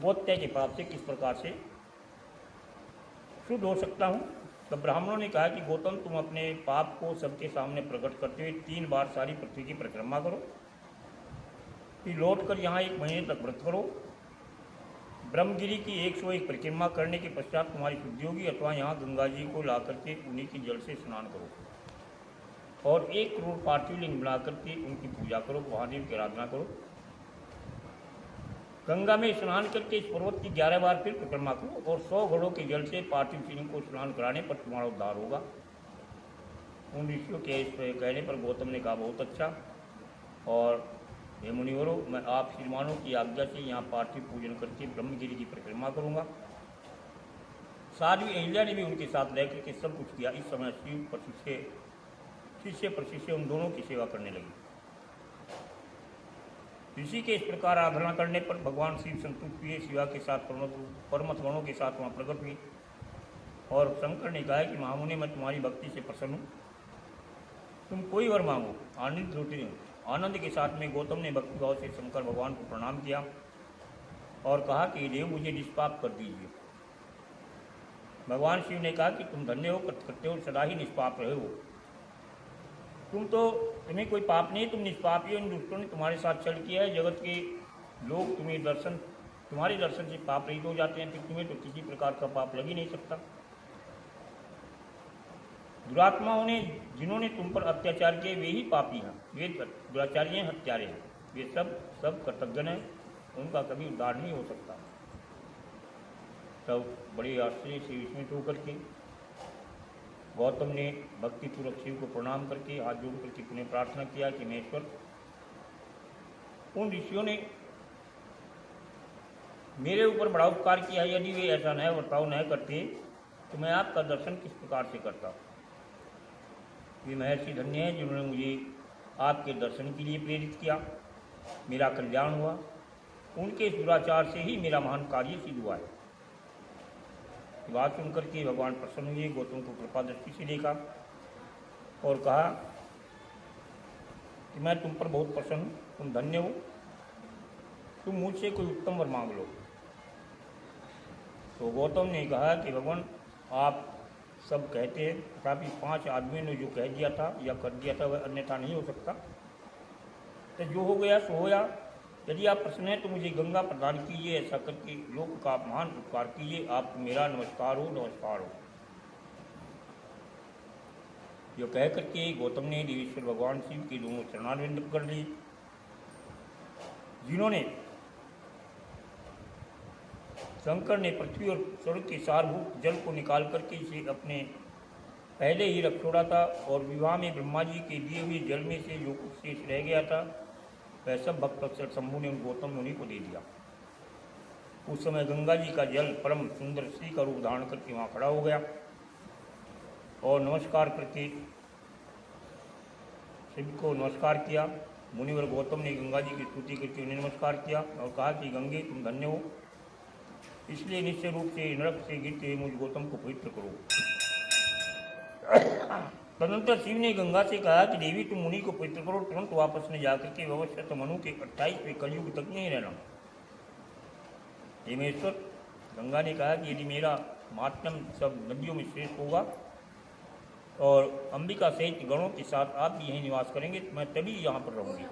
बोधत्या के पाप से किस प्रकार से शुद्ध हो सकता हूँ। तब ब्राह्मणों ने कहा कि गौतम तुम अपने पाप को सबके सामने प्रकट करते हुए 3 बार सारी पृथ्वी की परिक्रमा करो, फिर लौट कर यहाँ 1 महीने तक व्रत करो। ब्रह्मगिरी की 101 परिक्रमा करने के पश्चात तुम्हारी शुद्धि होगी, अथवा यहाँ गंगा जी को ला करके उन्हीं की जल से स्नान करो और 1 करोड़ पार्थिव लिंग बना करके उनकी पूजा करो, महादेव की आराधना करो। गंगा में स्नान करके इस पर्वत की 11 बार फिर परिक्रमा करो और 100 घड़ों के जल से पार्थिव शिवलिंग को स्नान कराने पर तुम्हारा उद्धार होगा। उन ऋषियों के इस कहने पर गौतम ने कहा, बहुत अच्छा, और हे मुनिवरों, मैं आप श्रीमानों की आज्ञा से यहाँ पार्थिव पूजन करके ब्रह्मगिरी की परिक्रमा करूँगा। साध्वी अहिल्या ने भी उनके साथ रह करके सब कुछ किया। इस समय शिव पर शिष्य पर शिष्य उन दोनों की सेवा करने लगे। ऋषि के इस प्रकार आराधना करने पर भगवान शिव संतुष्ट हुए, शिवा के साथ परमत गणों के साथ वहाँ प्रकट हुई और शंकर ने कहा कि महामुनि मैं तुम्हारी भक्ति से प्रसन्न हूँ, तुम कोई वर मांगो। आनंद के साथ में गौतम ने भक्ति भाव से शंकर भगवान को प्रणाम किया और कहा कि देव मुझे निष्पाप कर दीजिए। भगवान शिव ने कहा कि तुम धन्य हो, करते हो, सदा ही निष्पाप रहे हो। तुम्हें कोई पाप नहीं, तुम निष्पाप ही हो। इन दुष्टों ने तुम्हारे साथ छल किया है, जगत के लोग तुम्हारे दर्शन से पाप रहित हो जाते हैं, फिर तुम्हें तो किसी प्रकार का पाप लग ही नहीं सकता। दुरात्माओं ने जिन्होंने तुम पर अत्याचार किए वे ही पापी हैं, वे दुराचारी हैं, हत्यारे हैं, वे सब कर्तव्य हैं, उनका कभी उद्धार नहीं हो सकता। तब बड़े आश्चर्य से विस्मित होकर के गौतम ने भक्तिपूर्वक शिव को प्रणाम करके हाथ जोड़ करके पुनः प्रार्थना किया कि महेश्वर, उन ऋषियों ने मेरे ऊपर बड़ा उपकार किया, यदि वे ऐसा नया बर्ताव न करते तो मैं आपका दर्शन किस प्रकार से करता। वे महर्षि धन्य हैं जिन्होंने मुझे आपके दर्शन के लिए प्रेरित किया, मेरा कल्याण हुआ, उनके इस दुराचार से ही मेरा महान कार्य सिद्ध हुआ है। बात सुनकर के भगवान प्रसन्न हुए, गौतम को कृपा दृष्टि से देखा और कहा कि मैं तुम पर बहुत प्रसन्न हूँ, तुम धन्य हो, तुम मुझसे कोई उत्तम वर मांग लो। तो गौतम ने कहा कि भगवान आप सब कहते हैं, तथापि 5 आदमियों ने जो कह दिया था या कर दिया था वह अन्यथा नहीं हो सकता, तो जो हो गया सो होया। यदि आप प्रसन्न हैं तो मुझे गंगा प्रदान कीजिए, ऐसा करके लोक का महान उपकार कीजिए, आपको मेरा नमस्कार हो, नमस्कार हो। जो कह करके गौतम ने देवेश्वर भगवान शिव के दोनों चरणारविंद कर ली, जिन्होंने शंकर ने पृथ्वी और स्वर्ग के सारभूत जल को निकाल करके इसे अपने पहले ही रख छोड़ा था और विवाह में ब्रह्मा जी के दिए हुए जल में से जो कुछ शेष रह गया था वह सब भक्त अक्षर शंभु ने उन गौतम मुनि को दे दिया। उस समय गंगा जी का जल परम सुंदर श्री का रूप धारण करके वहाँ खड़ा हो गया और नमस्कार करके शिव को नमस्कार किया। मुनिवर गौतम ने गंगा जी की स्तुति करके उन्हें नमस्कार किया और कहा कि गंगे तुम धन्य हो, इसलिए निश्चय रूप से नरक से गिरते हुए मुझ गौतम को पवित्र करो। तदनंतर शिव ने गंगा से कहा कि देवी तुम मुनि को पवित्र करो, तुरंत वापस में जाकर के भविष्य मनु के 28वें कलयुग तक नहीं रहना। हेमेश्वर, गंगा ने कहा कि यदि मेरा महात्म्य सब नदियों में श्रेष्ठ होगा और अंबिका सहित गणों के साथ आप भी यहीं निवास करेंगे तो मैं तभी यहाँ पर रहूँगी।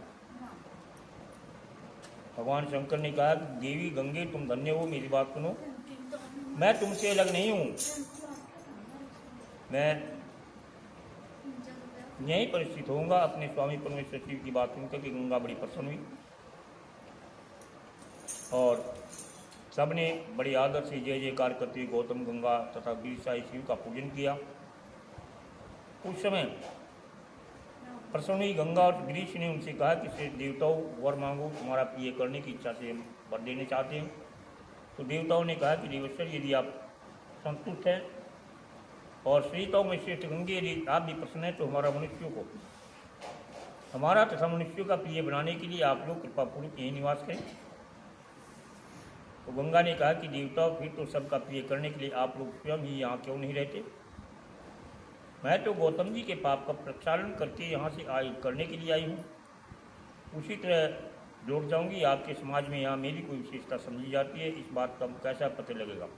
भगवान शंकर ने कहा कि देवी गंगे तुम धन्य हो, मेरी बात सुनो, मैं तुमसे अलग नहीं हूँ, मैं यहीं पर स्थित होऊंगा। अपने स्वामी परमेश्वर शिव की बात सुनकर कि गंगा बड़ी प्रसन्न हुई और सबने बड़े आदर से जय जयकार करते हुए गौतम, गंगा तथा गिरिशाई शिव का पूजन किया। उस समय प्रसन्न हुई गंगा और गिरीश ने उनसे कहा कि श्रेष्ठ देवताओं वर मांगो, तुम्हारा प्रिय करने की इच्छा से हम वर देने चाहते हैं। तो देवताओं ने कहा कि देवेश्वर यदि आप संतुष्ट हैं और श्रेष्ठों में श्रेष्ठ गंगे यदि आप भी प्रसन्न हैं तो हमारा तथा मनुष्यों का प्रिय बनाने के लिए आप लोग कृपापूर्वक यहीं निवास करें। तो गंगा ने कहा कि देवताओं फिर तो सबका प्रिय करने के लिए आप लोग स्वयं ही यहाँ क्यों नहीं रहते। मैं तो गौतम जी के पाप का प्रक्षालन करके यहाँ से करने के लिए आई हूँ, उसी तरह लौट जाऊँगी। आपके समाज में यहाँ मेरी कोई विशेषता समझी जाती है, इस बात का कैसा पता लगेगा।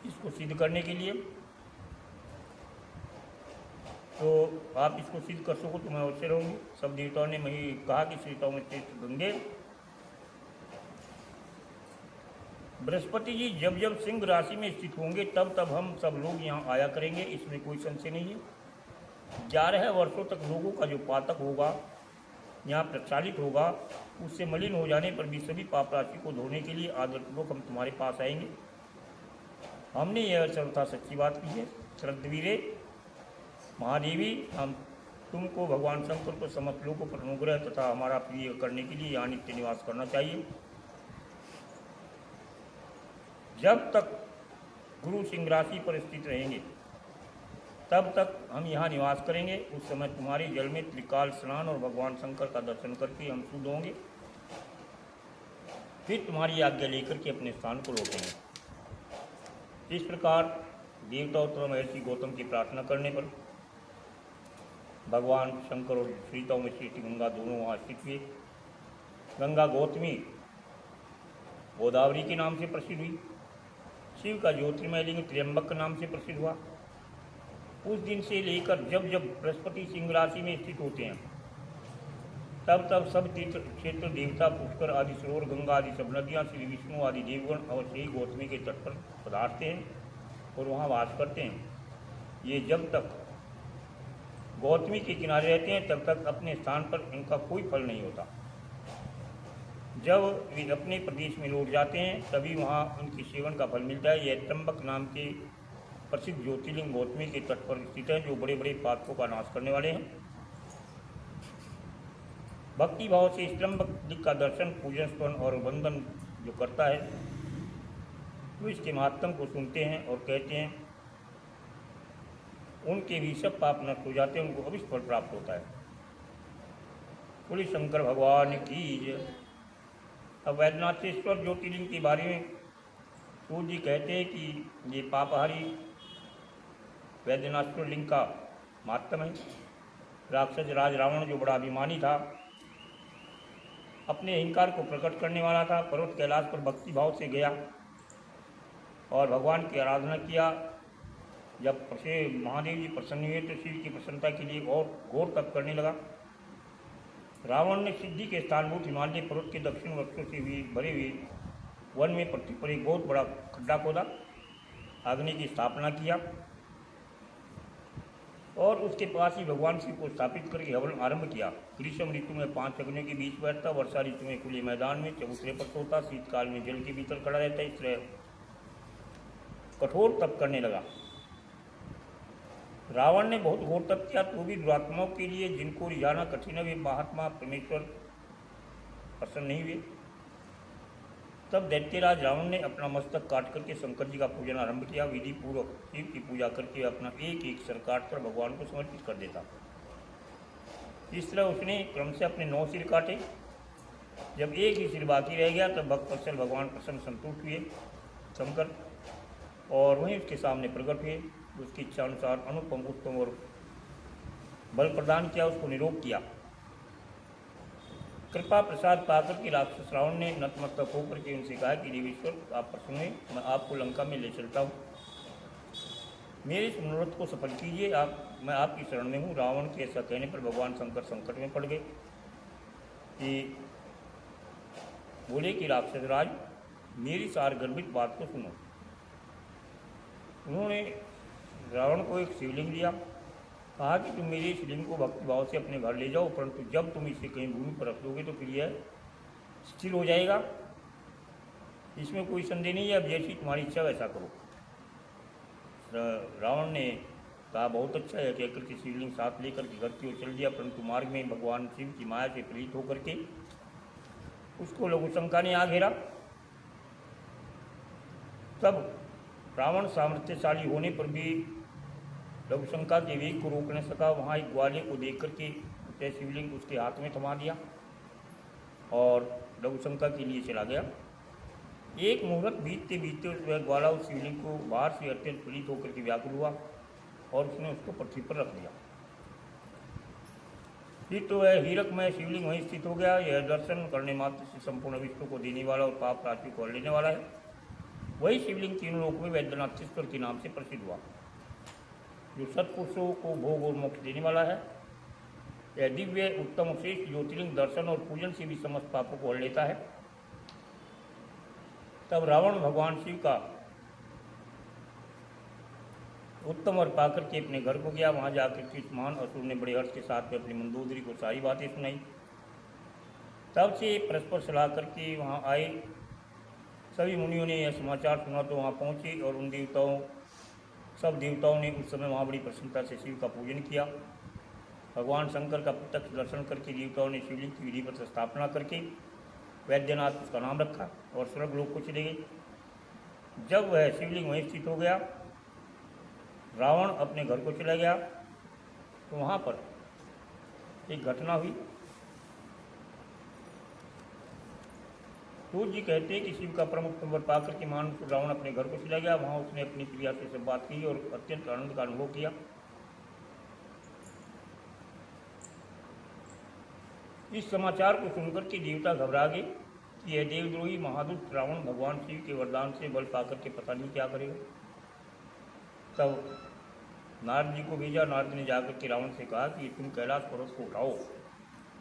इसको सिद्ध करने के लिए तो आप इसको सिद्ध कर सको तो मैं अवश्य रहूँगी। सब देवताओं ने मैं कहा कि श्रेष्ठों में श्रेष्ठ गंगे। बृहस्पति जी जब जब सिंह राशि में स्थित होंगे तब तब हम सब लोग यहाँ आया करेंगे, इसमें कोई संशय नहीं है। 11 वर्षों तक लोगों का जो पातक होगा यहाँ प्रक्षालित होगा, उससे मलिन हो जाने पर भी सभी पाप राशि को धोने के लिए आदरपूर्वक हम तुम्हारे पास आएंगे। हमने यह सर्वथा सच्ची बात की है। श्रद्धवीरे महादेवी, हम तुमको भगवान शंकर को समस्त लोगों पर अनुग्रह तथा हमारा प्रिय करने के लिए यहाँ नित्य निवास करना चाहिए। जब तक गुरु सिंह राशि पर स्थित रहेंगे, तब तक हम यहाँ निवास करेंगे। उस समय तुम्हारी जल में त्रिकाल स्नान और भगवान शंकर का दर्शन करके हम शुद्ध होंगे, फिर तुम्हारी आज्ञा लेकर के अपने स्थान को लौटेंगे। इस प्रकार देवताओं महर्षि गौतम की प्रार्थना करने पर भगवान शंकर और श्रीताओं में श्री गंगा दोनों वहाँ स्थित हुए। गंगा गौतमी गोदावरी के नाम से प्रसिद्ध हुई। शिव का ज्योतिर्मय लिंग त्र्यंबक नाम से प्रसिद्ध हुआ। उस दिन से लेकर जब जब बृहस्पति सिंह राशि में स्थित होते हैं, तब तब सब तीर्थ क्षेत्र देवता पुष्कर आदि सरोवर गंगा आदि सब नदियाँ श्री विष्णु आदि देवगण अवश्य ही गौतमी के तट पर पधारते हैं और वहाँ वास करते हैं। ये जब तक गौतमी के किनारे रहते हैं तब तक अपने स्थान पर इनका कोई फल नहीं होता। जब वे अपने प्रदेश में लौट जाते हैं तभी वहाँ उनके सेवन का फल मिलता है। यह त्र्यंबक नाम के प्रसिद्ध ज्योतिर्लिंग गौतमी के तट पर स्थित है, जो बड़े बड़े पापों का नाश करने वाले हैं। भक्ति भाव से इस त्र्यंबक लिंग का दर्शन, पूजन, स्मरण और वंदन जो करता है, वो इसके महात्म को सुनते हैं और कहते हैं उनके भी सब पाप नष्ट हो जाते हैं, उनको अभिष्ट फल प्राप्त होता है। बोले शंकर भगवान की जय। अब वैद्यनाथेश्वर ज्योतिर्लिंग के बारे में सूर्य जी कहते हैं कि ये पापहारी वैद्यनाथेश्वर लिंग का महात्म है। राक्षस राज रावण जो बड़ा अभिमानी था, अपने अहंकार को प्रकट करने वाला था, पर्वत कैलाश पर भक्ति भाव से गया और भगवान की आराधना किया। जब महादेव जी प्रसन्न हुए तो शिव की प्रसन्नता के लिए और घोर तप करने लगा। रावण ने सिद्धि के स्थानभूत हिमालय पर्वत के दक्षिण वृक्षों से भी भरे हुए वन में पृथ्वी पर एक बहुत बड़ा खड्डा खोदा, अग्नि की स्थापना किया और उसके पास ही भगवान शिव को स्थापित करके हवन आरंभ किया। ग्रीष्म ऋतु में 5 अग्नियों के बीच बैठता, वर्षा ऋतु में खुले मैदान में चबूतरे पर सोता, शीतकाल में जल के भीतर खड़ा रहता। इस तरह कठोर तप करने लगा। रावण ने बहुत घोर तप किया तो भी दुरात्माओं के लिए जिनको रिझाना कठिन है, वे महात्मा परमेश्वर प्रसन्न नहीं हुए। तब दैत्यराज रावण ने अपना मस्तक काट करके शंकर जी का पूजन आरंभ किया। विधि पूर्वक शिव की पूजा करके अपना एक एक सिर काट कर भगवान को समर्पित कर देता। इस तरह उसने क्रम से अपने 9 सिर काटे। जब एक ही सिर बाकी रह गया तब भक्त वत्सल भगवान प्रसन्न संतुष्ट हुए शंकर और वहीं उसके सामने प्रकट हुए। उसकी इच्छा अनुसार अनुपम उत्तम और बल प्रदान किया, उसको निरोग किया। कृपा प्रसाद पाकर के राक्षस रावण ने नतमस्तक होकर के उनसे कहा कि देवेश्वर आप प्रसन्न हुए, मैं आपको लंका में ले चलता हूँ, मेरे इस मनोरथ को सफल कीजिए, मैं आपकी शरण में हूँ। रावण के ऐसा कहने पर भगवान शंकर संकट में पड़ गए कि बोले कि राक्षस राज मेरी सार गर्भित बात को सुनो। उन्होंने रावण को एक शिवलिंग दिया, कहा कि तुम मेरे शिवलिंग को भक्ति भाव से अपने घर ले जाओ, परंतु जब तुम इसे कहीं भूमि पर रख दोगे तो फिर यह स्थिर हो जाएगा, इसमें कोई संदेह नहीं है, अब जैसी तुम्हारी इच्छा वैसा करो। रावण ने कहा बहुत अच्छा है, कहकर के शिवलिंग साथ लेकर के घर की ओर चल दिया, परंतु मार्ग में भगवान शिव की माया से प्रेरित होकर के उसको लघुशंका ने आ घेरा। तब रावण सामर्थ्यशाली होने पर भी लघुशंका के वेग को रोक न सका। वहाँ एक ग्वाले को देख करके उसने शिवलिंग उसके हाथ में थमा दिया और लघुशंका के लिए चला गया। एक मुहूर्त बीतते बीतते वह ग्वाला उस शिवलिंग को बाहर से अत्यंत प्रीत होकर के व्याकुल हुआ और उसने उसको पृथ्वी पर रख दिया। फिर तो वह हीरकमय शिवलिंग वहीं स्थित हो गया। यह दर्शन करने मात्र से संपूर्ण विश्व को देने वाला और पाप राशि को लेने वाला है। वही शिवलिंग तीनों लोक में वैद्यनाथेश्वर के नाम से प्रसिद्ध हुआ, जो सत्पुरुषों को भोग और मोक्ष देने वाला है। यह दिव्य उत्तम श्रेष्ठ ज्योतिर्लिंग दर्शन और पूजन से भी समस्त पापों को हर लेता है। तब रावण भगवान शिव का उत्तम वर पाकर के अपने घर को गया। वहाँ जाकर के इस महान असुर ने बड़े हर्ष के साथ में अपनी मंदोदरी को सारी बातें सुनाई। तब से परस्पर सलाह करके वहाँ आए। सभी मुनियों ने यह समाचार सुना तो वहाँ पहुँचे और उन सब देवताओं ने उस समय वहाँ बड़ी प्रसन्नता से शिव का पूजन किया। भगवान शंकर का प्रत्यक्ष दर्शन करके देवताओं ने शिवलिंग की विधिवत स्थापना करके वैद्यनाथ उसका नाम रखा और स्वर्ग लोक को चले गए। जब वह शिवलिंग वहीं स्थित हो गया, रावण अपने घर को चला गया, तो वहाँ पर एक घटना हुई। सूर्य जी कहते हैं कि शिव का प्रमुख नंबर पाकर के मानस रावण अपने घर को चला गया। वहाँ उसने अपनी प्रिया से सब बात की और अत्यंत आनंद का अनुभव किया। इस समाचार को सुनकर के देवता घबरा गए कि यह देवद्रोही महादुष्ट रावण भगवान शिव के वरदान से बल पाकर के पता नहीं क्या करेगा। तब नारद जी को भेजा। नारद ने जाकर के रावण से कहा कि तुम कैलाश पर्वत को उठाओ,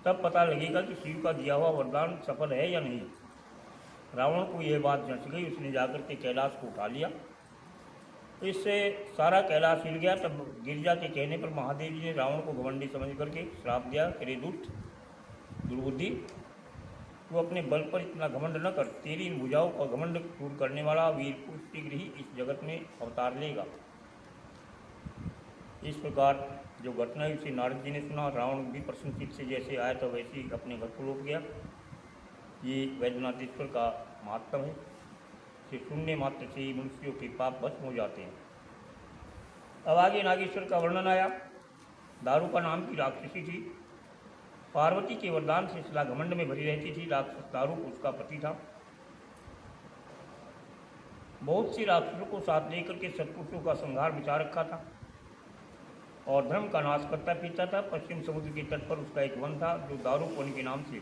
तब पता लगेगा कि शिव का दिया हुआ वरदान सफल है या नहीं। रावण को यह बात जंच गई। उसने जाकर के कैलाश को उठा लिया। इससे सारा कैलाश हिल गया। तब गिरिजा के कहने पर महादेव जी ने रावण को घमंडी समझ करके श्राप दिया, अरे दुष्ट दुर्बुद्धि, तू अपने बल पर इतना घमंड न कर। तेरी इन भुजाओं का घमंड दूर करने वाला वीर पुरुष शीघ्र ही इस जगत में अवतार लेगा। इस प्रकार जो घटना है उसे नारद जी ने सुना। रावण भी प्रसन्नचित्त से जैसे आया था वैसे ही अपने घर को लौट गया। ये वैद्यनाथेश्वर का महात्म है कि शून्य मात्र से ही मनुष्यों के पाप भस्म हो जाते हैं। अब आगे नागेश्वर का वर्णन आया। दारूका नाम की राक्षसी थी। पार्वती के वरदान से सदा घमंड में भरी रहती थी। राक्षस दारूक उसका पति था। बहुत सी राक्षसों को साथ लेकर के सत्पुरुषों का संहार बिछा रखा था और धर्म का नाश करता पीता था। पश्चिम समुद्र के तट पर उसका एक वन था जो दारूक वन के नाम से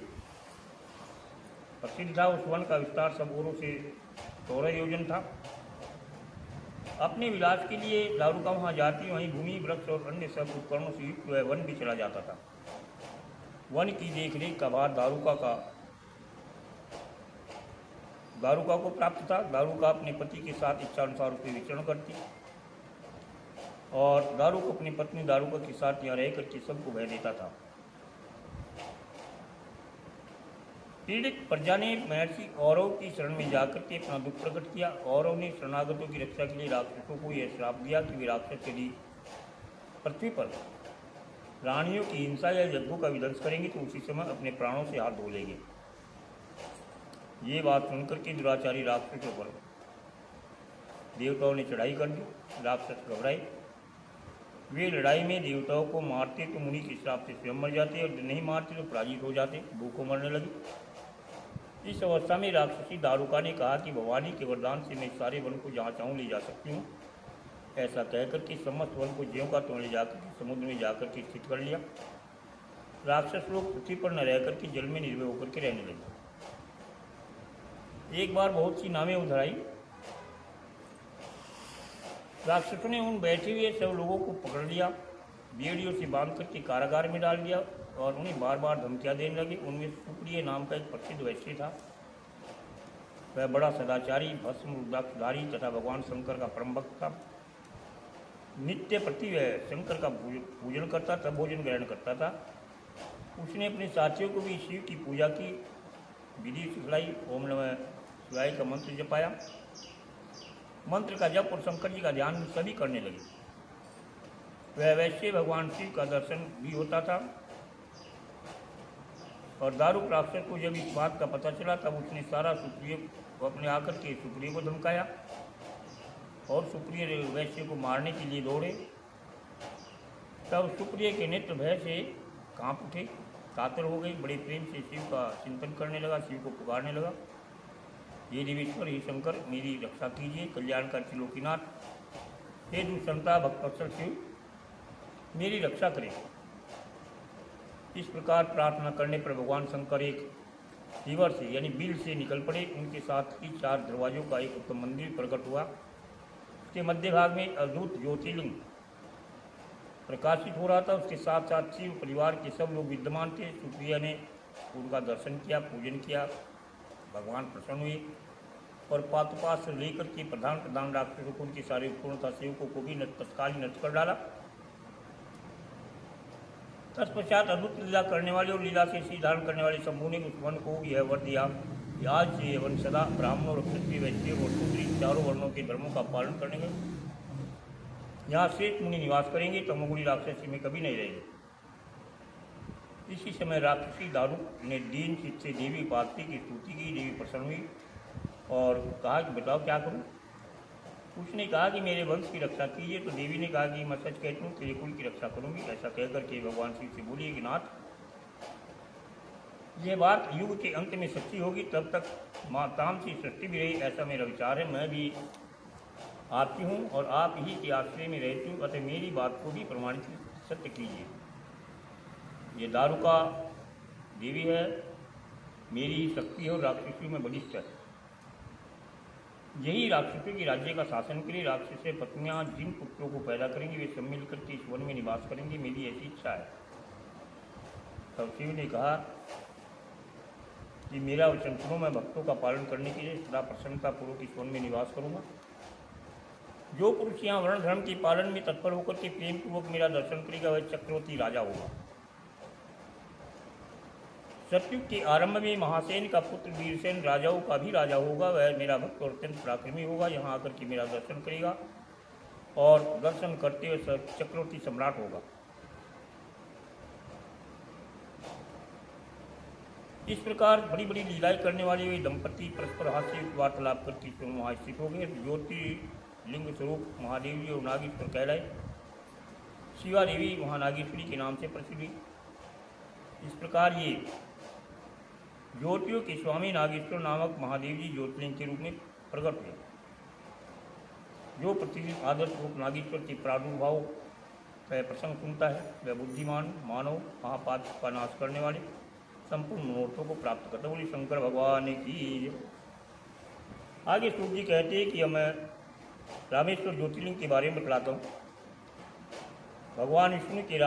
प्रसिद्ध था। उस वन का विस्तार सब ओरों से 14 योजन था। अपने विलास के लिए दारूका वहाँ जाती, वहीं भूमि वृक्ष और अन्य सब उपकरणों से युक्त वह वन भी चला जाता था। वन की देखरेख का भार दारूका को प्राप्त था। दारूका अपने पति के साथ इच्छानुसार उसमें विचरण करती और दारूक अपनी पत्नी दारूका के साथ यहाँ रह करके सबको भय देता था। पीड़ित प्रजा ने महर्षि औरव की शरण में जाकर के अपना दुख प्रकट किया। औरव ने शरणागतों की रक्षा के लिए राक्षसों को यह श्राप दिया कि वे राक्षस यदि पृथ्वी पर रानियों की हिंसा या यज्ञों का विध्वंस करेंगे तो उसी समय अपने प्राणों से हाथ धो लेंगे। ये बात सुनकर के दुराचारी राक्षसों पर देवताओं ने चढ़ाई कर दी। राक्षस घबराए। वे लड़ाई में देवताओं को मारते तो मुनि के श्राप से स्वयं मर जाते और नहीं मारते तो पराजित हो जाते, भूखों मरने लगे। इस अवस्था में राक्षसी दारूका ने कहा कि भवानी के वरदान से मैं सारे वन को जहाँ चाहूँ ले जा सकती हूँ। ऐसा कहकर के समस्त वन को ज्यों का त्यों ले जाकर के समुद्र में जाकर के स्थित कर लिया। राक्षस लोग पृथ्वी पर न रहकर के जल में निर्भय होकर के रहने लगे। एक बार बहुत सी नावें उधर आई। राक्षसों ने उन बैठे हुए सब लोगों को पकड़ लिया, बेड़ियों से बांध करके कारागार में डाल दिया और उन्हें बार बार धमकियाँ देने लगे। उनमें सुप्रिय नाम का एक प्रसिद्ध वैश्य था। वह बड़ा सदाचारी, भस्म रुद्राक्षधारी तथा भगवान शंकर का परम भक्त था। नित्य प्रति वह शंकर का पूजन करता था, भोजन ग्रहण करता था। उसने अपने साथियों को भी शिव की पूजा की विधि सिखलाई। ओम नमः शिवाय का मंत्र जपाया। मंत्र का जप और शंकर जी का ध्यान सभी करने लगे। वह वैसे भगवान शिव का दर्शन भी होता था। और दारूक राक्षस को जब इस बात का पता चला तब उसने सारा सुप्रिय को अपने आकर के सुप्रिय को धमकाया और सुप्रिय वैश्य को मारने के लिए दौड़े। तब सुप्रिय के नेत्र भय से कांप उठे, कातर हो गई। बड़े प्रेम से शिव का चिंतन करने लगा, शिव को पुकारने लगा, हे देवेश्वर, हे शंकर, मेरी रक्षा कीजिए, कल्याणकारी त्रिलोकीनाथ, हे दुष्टंता भक्तवत्सल शिव, मेरी रक्षा करें। इस प्रकार प्रार्थना करने पर भगवान शंकर एक रिवर से यानी बिल से निकल पड़े। उनके साथ ही 4 दरवाजों का एक उत्तम मंदिर प्रकट हुआ। उसके मध्य भाग में अद्भुत ज्योतिर्लिंग प्रकाशित हो रहा था। उसके साथ साथ शिव परिवार के सब लोग विद्यमान थे। सुप्रिया ने उनका दर्शन किया, पूजन किया। भगवान प्रसन्न हुए और पातुपात से लेकर के प्रधान राक्षसों को उनके सारे उपकरणों सेवकों को भी तत्काल नष्ट कर डाला। तत्पश्चात अद्भुत लीला करने वाले और लीला से सी धारण करने वाले शंभु ने उस वन को यह वर दिया कि आज से यह वन सदा ब्राह्मणों और क्षत्रिय, वैश्य और शूद्री चारों वर्णों के धर्मों का पालन करने में यहाँ श्रेष्ठ मुनि निवास करेंगे, तमोगुणी राक्षसी में कभी नहीं रहेंगे। इसी समय राक्षसी दारूक ने दीन चित्त से देवी पार्वती की स्तुति की। देवी प्रसन्न हुई और कहा कि बताओ क्या करूं। उसने कहा कि मेरे वंश की रक्षा कीजिए। तो देवी ने कहा कि मैं सच कहती हूँ, तेरे कुल की रक्षा करूंगी। ऐसा कहकर के भगवान शिव से बोली कि नाथ, ये बात युग के अंत में सच्ची होगी, तब तक माँ तामसी सृष्टि भी रही, ऐसा मेरा विचार है। मैं भी आपकी हूँ और आप ही के आश्रय में रहती हूँ, अतः मेरी बात को भी प्रमाणित सत्य कीजिए। ये दारुका देवी है, मेरी शक्ति है और राक्षसियों में बलिष्ठ है। यही राक्षसों के राज्य का शासन करे। राक्षस पत्नियां जिन पुत्रों को पैदा करेंगी वे सब मिलकर के इस वन में निवास करेंगे, मेरी ऐसी इच्छा है। तब शिव ने कहा कि मेरा वचन सुनो, मैं भक्तों का पालन करने के लिए सदा प्रसन्नतापूर्वक इस वन में निवास करूंगा। जो पुरुष यहाँ वर्ण धर्म के पालन में तत्पर होकर के प्रेम पूर्वक मेरा दर्शन करेगा वह चक्रवर्ती राजा होगा। सतयुग के आरंभ में महासेन का पुत्र वीरसेन राजाओं का भी राजा होगा। वह मेरा भक्त और अत्यंत पराक्रमी होगा। यहाँ आकर के मेरा दर्शन करेगा और दर्शन करते हुए चक्रवर्ती सम्राट होगा। इस प्रकार बड़ी बड़ी लीलाएं करने वाले वे दंपति परस्पर हास्य वार्तालाप करके वहाँ स्थित हो गए। ज्योतिर्लिंग स्वरूप महादेव जी और नागेश्वर कहलाए। शिवा देवी वहाँ नागेश्वरी के नाम से प्रसिद्ध हुई। इस प्रकार ये ज्योतियों के स्वामी नागेश्वर नामक महादेव जी ज्योतिर्लिंग के रूप में प्रकट हुए। जो प्रतिदिन आदर्श रूप नागेश्वर के प्रादुर्भाव का प्रसंग सुनता है वह बुद्धिमान मानव महापाप का नाश करने वाले संपूर्ण मनोरथों को प्राप्त करता है। बोली शंकर भगवान की। आगे सूर्य जी कहते हैं कि मैं रामेश्वर ज्योतिर्लिंग के बारे में बतलाता हूँ। भगवान विष्णु के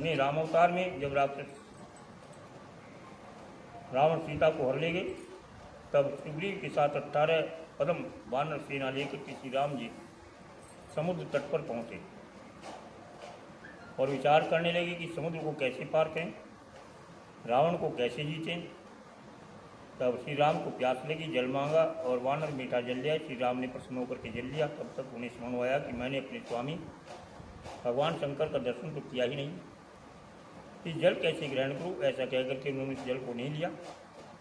ने राम अवतार में जब रावण सीता को हर ले गए, तब सुग्रीव के साथ 18 पदम वानर सेना लेकर के श्री राम जी समुद्र तट पर पहुँचे और विचार करने लगे कि समुद्र को कैसे पार करें, रावण को कैसे जीतें। तब श्री राम को प्यास लगी, जल मांगा और वानर मीठा जल लिया। श्री राम ने प्रसन्न होकर के जल लिया। तब तक उन्हें स्मरण आया कि मैंने अपने स्वामी भगवान शंकर का दर्शन तो किया ही नहीं, इस जल कैसे ग्रहण करूँ। ऐसा कहकर के उन्होंने इस जल को नहीं लिया।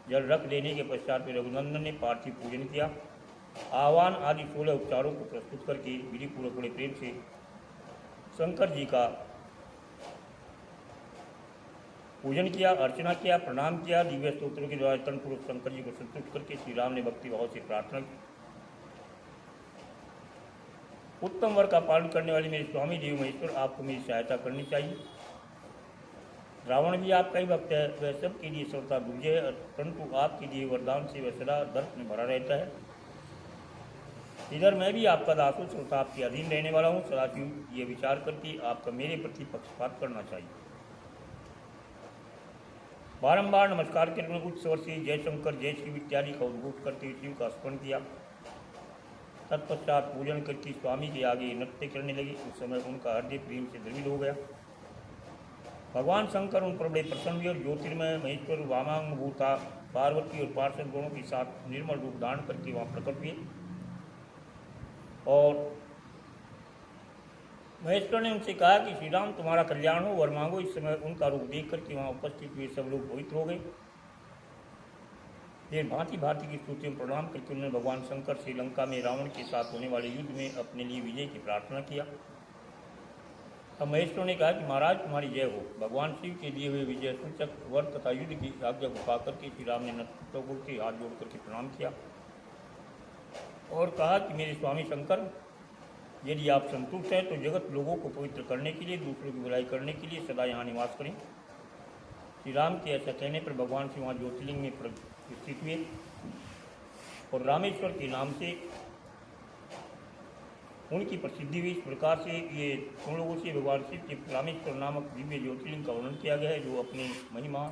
जल रख देने के पश्चात में रघुनंदन ने पार्थिव पूजन किया। आह्वान आदि 16 उपचारों को प्रस्तुत करके विधि पूर्वक बड़े प्रेम से शंकर जी का पूजन किया, अर्चना किया, प्रणाम किया। दिव्य स्तोत्रों के द्वारा तनपूर्वक शंकर जी को संतुष्ट करके श्री राम ने भक्ति भाव से प्रार्थना की। उत्तम वर का पालन करने वाले मेरे स्वामी देव महेश्वर, आपको मेरी सहायता करनी चाहिए। रावण भी आपका ही भक्त है, वह सबके लिए सर्वथा दुर्जय है, परंतु आपके दिए वरदान से वह सदा दर्श में भरा रहता है। इधर मैं भी आपका दास हूँ, सर्वथा आपके अधीन रहने वाला हूँ। सदाशिव ये विचार करके आपका मेरे प्रति पक्षपात करना चाहिए। बारंबार नमस्कार करके उच्च स्वर से जय शंकर जय शिव इत्यादि का उद्घोष करते हुए शिव का स्मरण किया। तत्पश्चात पूजन करके स्वामी के आगे नृत्य करने लगे। उस समय उनका हृदय प्रेम से द्रवित हो गया। भगवान शंकर उन पर बड़े प्रसन्न हुए और ज्योतिर्मय महेश्वर वामांग भूता पार्वती और पार्षद गणों के साथ निर्मल रूप धारण करके वहाँ प्रकट हुए। और महेश्वर ने उनसे कहा कि श्री राम तुम्हारा कल्याण हो, वर मांगो। इस समय उनका रूप देख करके वहाँ उपस्थित हुए सब लोग पवित्र हो गए। फिर भांति भांति की स्तुतियों में प्रणाम करके उन्होंने भगवान शंकर श्रीलंका में रावण के साथ होने वाले युद्ध में अपने लिए विजय की प्रार्थना किया। अब महेश्वर ने कहा कि महाराज तुम्हारी जय हो। भगवान शिव के दिए हुए विजय सूचक वर तथा युद्ध की आज्ञा को पाकर के श्री राम ने नतमस्तक के हाथ जोड़ करके प्रणाम किया और कहा कि मेरे स्वामी शंकर, यदि आप संतुष्ट हैं तो जगत लोगों को पवित्र करने के लिए, दूसरों की बुराई करने के लिए सदा यहाँ निवास करें। श्री राम के ऐसा कहने पर भगवान शिव वहाँ ज्योतिर्लिंग में स्थित हुए और रामेश्वर के नाम से उनकी प्रसिद्धि हुई। इस प्रकार से ये उन लोगों से भगवान शिव के रामेश्वर नामक दिव्य ज्योतिर्लिंग का वर्णन किया गया है, जो अपनी महिमा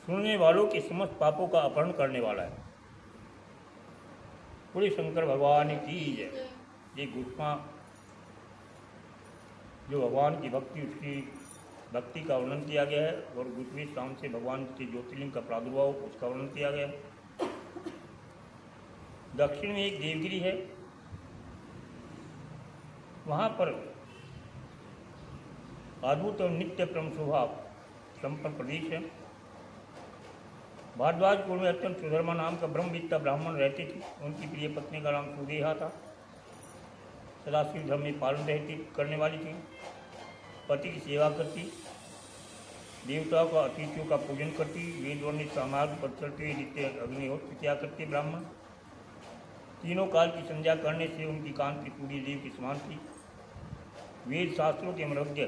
सुनने वालों के समस्त पापों का अपहरण करने वाला है। पूरे शंकर भगवान की जय। ये गुस्सा जो भगवान की भक्ति, उसकी भक्ति का वर्णन किया गया है और दूसरे शाम से भगवान के ज्योतिर्लिंग का प्रादुर्भाव उसका वर्णन किया गया है। दक्षिण में एक देवगिरी है, वहाँ पर अद्भुत और नित्य परम शोभा संपन्न प्रदेश है। भारद्वाजपुर में अत्यंत सुधर्मा नाम का ब्रह्मविद्ता ब्राह्मण रहते थे। उनकी प्रिय पत्नी का नाम सुदेहा था। सदाशिव धर्म में पालन रहती करने वाली थी। पति की सेवा करती, देवताओं का अतिथियों का पूजन करती, वेद वर्णित समाज पर चलते हुए नित्य अग्निहोत्र किया करते ब्राह्मण। तीनों काल की संध्या करने से उनकी कांति सूर्य देव के समान थी। वेद शास्त्रों के मनोज्ञ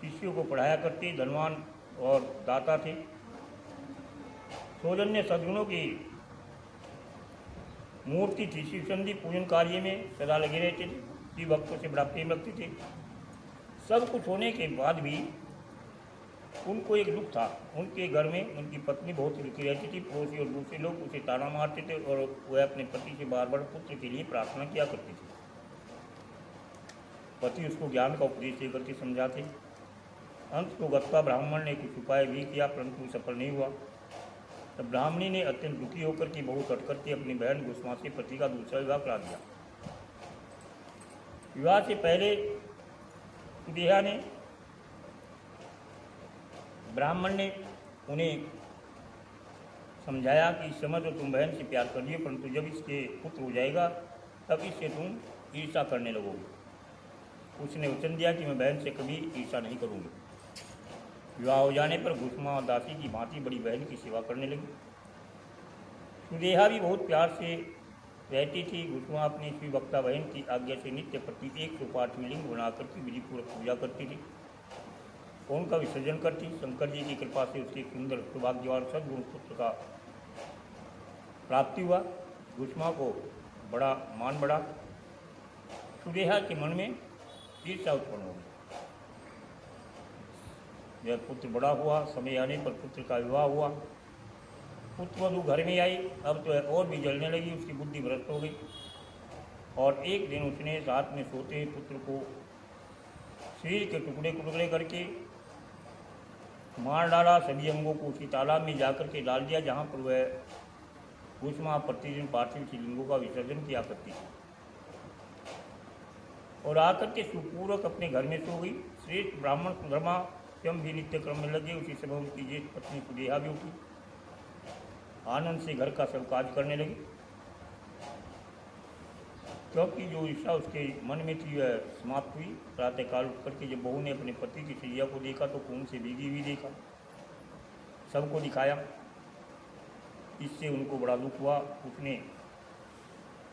शिष्यों को पढ़ाया करते, धनवान और दाता थे। सौजन्य सद्गुणों की मूर्ति थी। शिव संधि पूजन कार्य में सदा लगे रहते थे। शिव भक्तों से बड़ा प्रेम रखते थे। सब कुछ होने के बाद भी उनको एक दुख था। उनके घर में उनकी पत्नी बहुत रुकी रहती थी। पड़ोसी और दूसरे लोग उसे ताना मारते थे और वह अपने पति से बार बार पुत्र के लिए प्रार्थना किया करती थी। पति उसको ज्ञान का उपदेश देकर के समझाते। अंत को गत्ता ब्राह्मण ने कुछ उपाय भी किया, परंतु सफल नहीं हुआ। तब ब्राह्मणी ने अत्यंत दुखी होकर के बहुत कट करके अपनी बहन घुसमा से पति का दूसरा विवाह करा दिया। विवाह से पहले सुदेहा ने ब्राह्मण ने उन्हें समझाया कि इस समय तो तुम बहन से प्यार कर लियो, परंतु जब इसके पुत्र हो जाएगा तब इससे तुम ईर्षा करने लगोगे। उसने वचन दिया कि मैं बहन से कभी ईर्षा नहीं करूँगी। विवाह हो जाने पर घुसमा दासी की भांति बड़ी बहन की सेवा करने लगी। सुदेहा भी बहुत प्यार से रहती थी। घुसमा अपनी शिवभक्ता बहन की आज्ञा से नित्य प्रति 105 लिंग बनाकर के विधिपूर्वक पूजा करती थी। उनका विसर्जन करती। शंकर जी की कृपा से उसके सुंदर सौभाग्यवान सद्गुण पुत्र का प्राप्ति हुआ। घुसमा को बड़ा मान बढ़ा। सुदेहा के मन में ईर्षा उत्पन्न हो गई। जब पुत्र बड़ा हुआ, समय आने पर पुत्र का विवाह हुआ। पुत्रवधू घर में आई। अब तो और भी जलने लगी। उसकी बुद्धि भ्रष्ट हो गई और एक दिन उसने रात में सोते हुए पुत्र को शरीर के टुकड़े टुकड़े करके मार डाला। सभी अंगों को उसी तालाब में जाकर के डाल दिया जहाँ पर वह घुसमा प्रतिदिन पार्थिव शिवलिंगों का विसर्जन किया करती थी और आकर के सुपूर्वक अपने घर में सो गई। श्रेष्ठ ब्राह्मण सुधर्मा स्वयं भी नित्य क्रम में लगे। उसी समय उनकी ज्येष्ठ पत्नी सुदेहा भी उठी। आनंद से घर का सब कार्य करने लगी, क्योंकि जो इच्छा उसके मन में थी वह समाप्त हुई। प्रातःकाल उठ करके जब बहू ने अपने पति की शैया को देखा तो खून से भीगी हुई देखा। सबको दिखाया। इससे उनको बड़ा दुख हुआ। उसने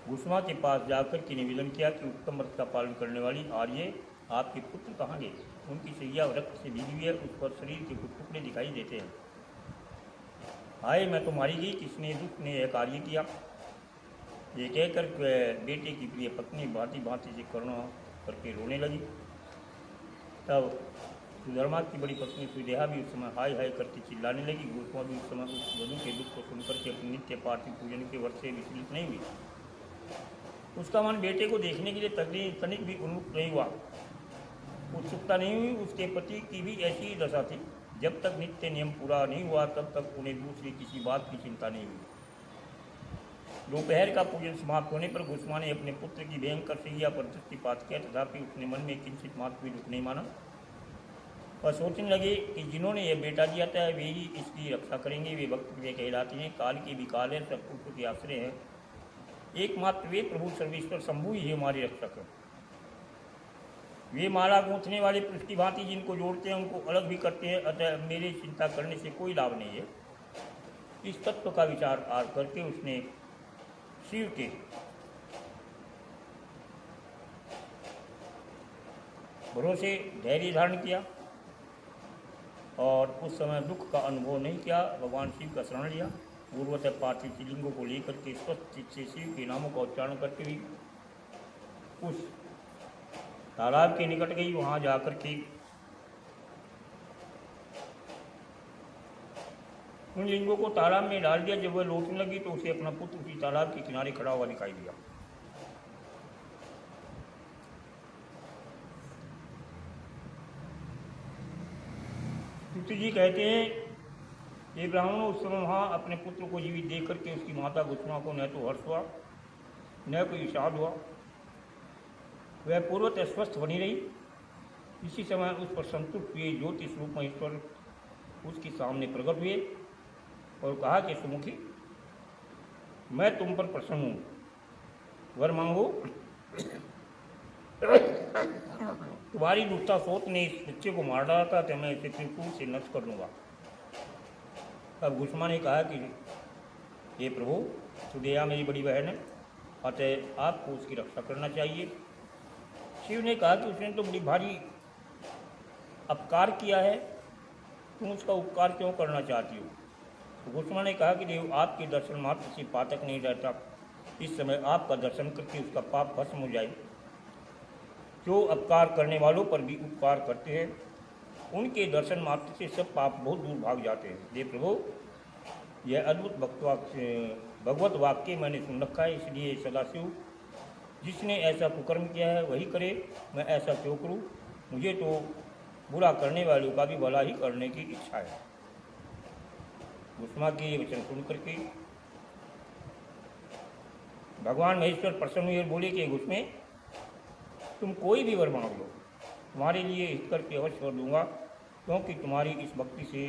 घुसमा के पास जाकर के निवेदन किया कि उत्तम व्रत का पालन करने वाली आर्य, आपके पुत्र कहाँ गए? उनकी शैया रक्त से भीगी हुई है, उस पर शरीर के कुछ टुकड़े दिखाई देते हैं। हाय, मैं तो मारी गई, किसने दुष्ट ने यह कार्य किया? ये कहकर बेटे की प्रिय पत्नी भांति भांति से करुणा करके रोने लगी। तब सुधर्मा की बड़ी पत्नी सुदेहा भी उस समय हाय हाय करके चिल्लाने लगी। घुसमा भी उस समय उस वधू के दुख को सुनकर के अपने नित्य पार्थिव पूजन के वर्ष से विचलित नहीं हुई। उसका मन बेटे को देखने के लिए तनिक भी उन्मुख नहीं हुआ, उत्सुकता नहीं हुई। उसके पति की भी ऐसी ही दशा थी। जब तक नित्य नियम पूरा नहीं हुआ तब तक उन्हें दूसरी किसी बात की चिंता नहीं हुई। दोपहर का पूजन समाप्त होने पर घुसमा ने अपने पुत्र की भयंकर शैया पर दृष्टिपात किया, तथापि उसने मन में किंचित मात्र भी दुख नहीं माना और सोचने लगे कि जिन्होंने यह बेटा दिया था वे ही इसकी रक्षा करेंगे। वे भक्त वे कहलाते हैं, काल के भी काल है, सब पुरुषों के आश्रय है। एकमात्र वे प्रभु सर्वेश्वर शंभु ही हमारे रक्षक है। वे माला गूंथने वाले पुरुष की भांति जिनको जोड़ते हैं उनको अलग भी करते हैं, अतः मेरे चिंता करने से कोई लाभ नहीं है। इस तत्व का विचार आर करके उसने शिव के भरोसे धैर्य धारण किया और उस समय दुख का अनुभव नहीं किया। भगवान शिव का शरण लिया। पूर्वतः पार्थिव शिवलिंगों को लेकर के स्वस्थ चित्त से शिव के नामों का उच्चारण करते हुए उस तालाब के निकट गई। वहाँ जाकर के उन लिंगों को तालाब में डाल दिया। जब वह लौटने लगी तो उसे अपना पुत्र उसी तालाब के किनारे खड़ा हुआ दिखाई दिया। तुलसी जी कहते हैं, ये ब्राह्मण उस समय वहाँ अपने पुत्र को जीवित देख करके उसकी माता घुसमा को न तो हर्ष हुआ न कोई विषाद हुआ। वह पूर्वतः स्वस्थ बनी रही। इसी समय उस पर संतुष्ट हुए ज्योति स्वरूप ईश्वर उसके सामने प्रकट हुए और कहा कि सुमुखी, मैं तुम पर प्रसन्न हूँ, वर मांगो। तुम्हारी दुष्टा सोच ने इस बच्चे को मार डाला था, तो मैं इसे त्रिशूल से नष्ट कर दूंगा। तब गुस्मा ने कहा कि हे प्रभु, सुदेहा मेरी बड़ी बहन है, अतः आपको उसकी रक्षा करना चाहिए। शिव ने कहा कि उसने तो बड़ी भारी अपकार किया है, तुम उसका उपकार क्यों करना चाहती हो? तो गुस्मा ने कहा कि देव, आपके दर्शन मात्र से पातक नहीं रहता, इस समय आपका दर्शन करके उसका पाप भस्म हो जाए। जो अपकार करने वालों पर भी उपकार करते हैं, उनके दर्शन मात्र से सब पाप बहुत दूर भाग जाते हैं। देव प्रभु, यह अद्भुत भगवत वाक्य मैंने सुन रखा है, इसलिए सदाशिव जिसने ऐसा कुकर्म किया है वही करे, मैं ऐसा क्यों करूं? मुझे तो बुरा करने वालों का भी भला ही करने की इच्छा है। गुस्मा के वचन सुन करके भगवान महेश्वर प्रसन्न हुए और बोले कि गुस्मे, तुम कोई भी वर मांग लो, तुम्हारे लिए हित करके अवश्य वर दूंगा, क्योंकि तुम्हारी इस भक्ति से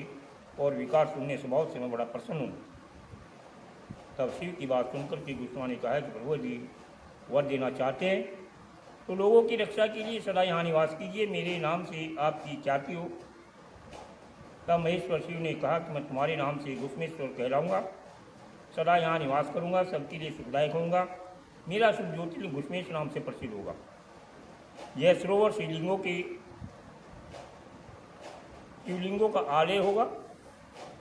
और विकार सुनने स्वभाव से मैं बड़ा प्रसन्न हूँ। तब शिव की बात सुनकर के गुस्मा ने कहा कि प्रभु जी वर देना चाहते हैं तो लोगों की रक्षा के लिए सदा यहाँ निवास कीजिए, मेरे नाम से आपकी ख्याति हो। तब महेश्वर शिव ने कहा कि मैं तुम्हारे नाम से गुस्मेश्वर कहलाऊंगा, सदा यहाँ निवास करूंगा, सबके लिए सुखदायक होऊंगा, मेरा सुख ज्योतिर्लिंग गुस्मेश नाम से प्रसिद्ध होगा। यह सरोवर शिवलिंगों का आलय होगा,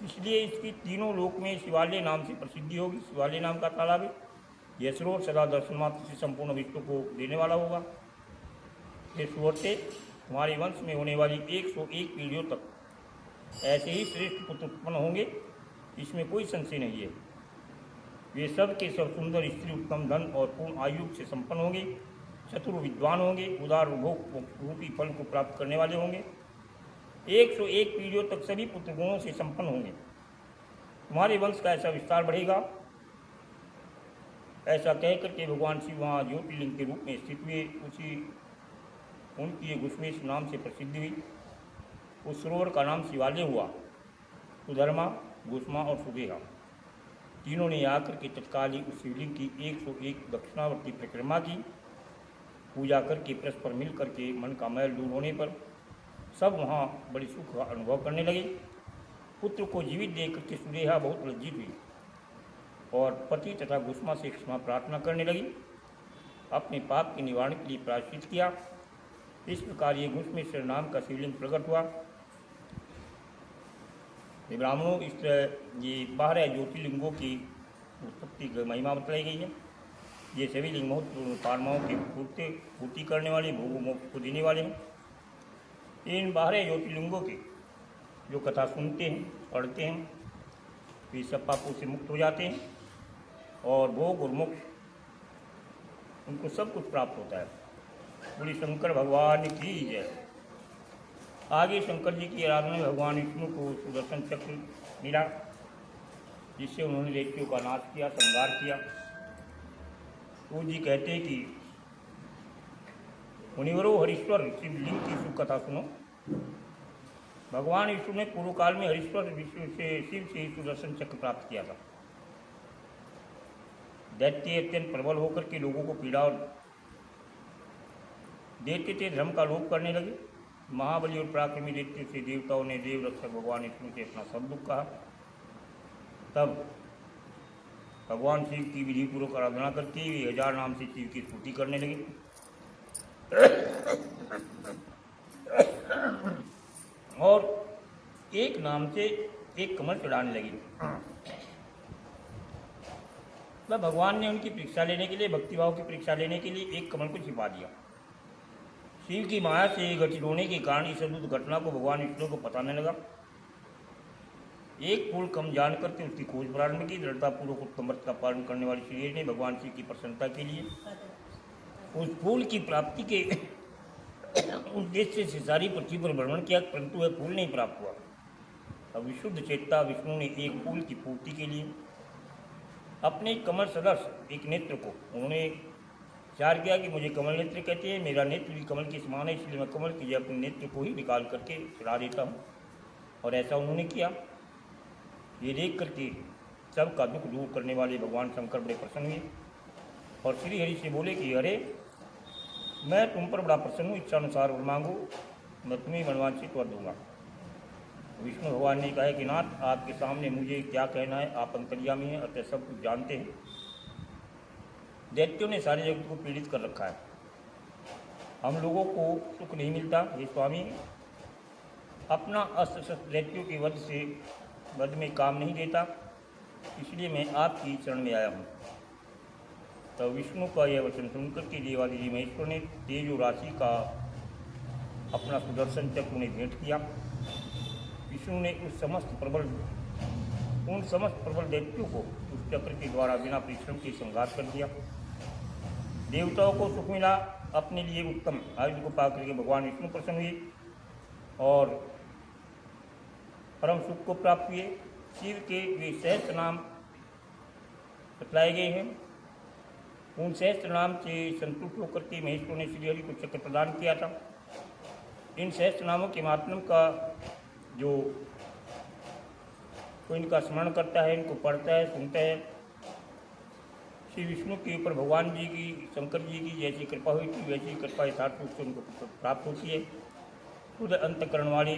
इसलिए इसकी तीनों लोक में शिवालय नाम से प्रसिद्धि होगी। शिवालय नाम का तालाब है। यह सरोवर सदा दर्शन मात्र से संपूर्ण विश्व को देने वाला होगा। इस सरोवर से हमारे वंश में होने वाली 101 पीढ़ियों तक ऐसे ही श्रेष्ठ पुत्र उत्पन्न होंगे, इसमें कोई संशय नहीं है। वे सब के सब सुंदर स्त्री, उत्तम धन और पूर्ण आयु से संपन्न होंगे, चतुर विद्वान होंगे, उदार भोग रूपी फल को प्राप्त करने वाले होंगे। 101 पीढ़ियों तक सभी पुत्र गुणों से संपन्न होंगे। तुम्हारे वंश का ऐसा विस्तार बढ़ेगा। ऐसा कहकर के भगवान शिव वहाँ ज्योतिर्लिंग के रूप में स्थित हुए। उनकी गुस्मेश नाम से प्रसिद्धि हुई। उस सरोवर का नाम शिवालय हुआ। सुधर्मा, गुस्मा और सुदेहा तीनों ने आकर के तत्काल ही उस शिवलिंग की 101 दक्षिणावर्ती परिक्रमा की। पूजा करके परस्पर मिल करके मन का मैल दूर होने पर सब वहाँ बड़ी सुख का अनुभव करने लगे। पुत्र को जीवित देख करके सुदेहा बहुत लज्जित हुई और पति तथा गुस्मा से क्षमा प्रार्थना करने लगी। अपने पाप के निवारण के लिए प्रायश्चित किया। इस प्रकार ये गुस्मेश्वर नाम का शिवलिंग प्रकट हुआ। ब्राह्मणों, इस तरह ये 12 ज्योतिर्लिंगों की उत्पत्ति महिमा बताई गई है। ये सभी लिंग महत्वपूर्ण कामनाओं की पूर्ति करने वाले, भोग मोक्ष को देने वाले हैं। इन 12 ज्योतिर्लिंगों की जो कथा सुनते हैं, पढ़ते हैं, वे सब पापों से मुक्त हो जाते हैं और भोग और मोक्ष उनको सब कुछ प्राप्त होता है। बोली शंकर भगवान की जय। आगे शंकर जी की आराधना में भगवान विष्णु को सुदर्शन चक्र मिला, जिससे उन्होंने दैत्यों का नाश किया, संहार किया। तो जी कहते हैं कि मुनिवरो हरीश्वर शिवलिंग की शुभ कथा सुनो। भगवान विष्णु ने पूर्व काल में हरीश्वर शिव से ही सुदर्शन चक्र प्राप्त किया था। दैत्य अत्यंत प्रबल होकर के लोगों को पीड़ा और देते थे, धर्म का लोप करने लगे। महाबली और पराक्रमी दैत्य से देवताओं ने देव रक्षक भगवान विष्णु से अपना सब दुख कहा। तब भगवान शिव की विधिपूर्वक आराधना करके वे 1000 नाम से शिव की स्तुति करने लगे। और एक नाम से एक कमल चढ़ाने लगी। तब भगवान ने उनकी परीक्षा लेने के लिए, भक्तिभाव की परीक्षा लेने के लिए एक कमल को छिपा दिया। शिव की माया से घटित होने के कारण इस अद्भुत घटना को भगवान विष्णु को पता नहीं लगा। एक फूल कम जान करके उसकी खोज प्रारंभ की। दृढ़तापूर्वक उत्तम व्रत का पालन करने वाली श्री ने भगवान शिव की प्रसन्नता के लिए उस फूल की प्राप्ति के उद्देश्य से सारी पृथ्वी पर भ्रमण किया, परंतु वह फूल नहीं प्राप्त हुआ। अब विशुद्ध चेतता विष्णु ने एक फूल की पूर्ति के लिए अपने कमल सदर्श एक नेत्र को उन्होंने विचार किया कि मुझे कमल नेत्र कहते हैं, मेरा नेत्र भी कमल के समान है, इसलिए मैं कमल की जगह अपने नेत्र को ही निकाल करके चढ़ा देता हूँ। और ऐसा उन्होंने किया। ये देख करके सबका दुख दूर करने वाले भगवान शंकर बड़े प्रसन्न हुए और श्री हरि से बोले कि अरे मैं तुम पर बड़ा प्रसन्न हूँ, इच्छा अनुसार वर मांगो, मैं तुम्हें मनवांछित वर दूंगा। विष्णु भगवान ने कहा कि नाथ आपके सामने मुझे क्या कहना है, आप अंतर्यामी हैं, अतः सब कुछ जानते हैं। दैत्यों ने सारे जगत को पीड़ित कर रखा है, हम लोगों को सुख नहीं मिलता। हे स्वामी, अपना अस्त्र शस्त्र दैत्यों के वध में काम नहीं देता, इसलिए मैं आपकी शरण में आया हूँ। तो विष्णु का यह वचन सुनकर के देवादिदेव महेश्वर ने तेजो राशि का अपना सुदर्शन चक्र उन्हें भेंट किया। विष्णु ने उन समस्त प्रबल दैत्यों को उस चक्र के द्वारा बिना परिश्रम के संघात कर दिया। देवताओं को सुख मिला, अपने लिए उत्तम आयुध को पाकर के भगवान विष्णु प्रसन्न हुए और परम सुख को प्राप्त हुए। शिव के वे सहस्त्र नाम बतलाए गए हैं। उन सहस्त्र नाम से संतुष्ट होकर के महेश्वर ने श्री हरि को चक्र प्रदान किया था। इन सहस्त्र नामों के माध्यम का जो कोई इनका स्मरण करता है, इनको पढ़ता है, सुनता है, श्री विष्णु के ऊपर भगवान जी की, शंकर जी की जैसी कृपा हुई थी वैसी कृपा यथार्थ रूप से उनको प्राप्त होती है। खुद अंतकरण वाले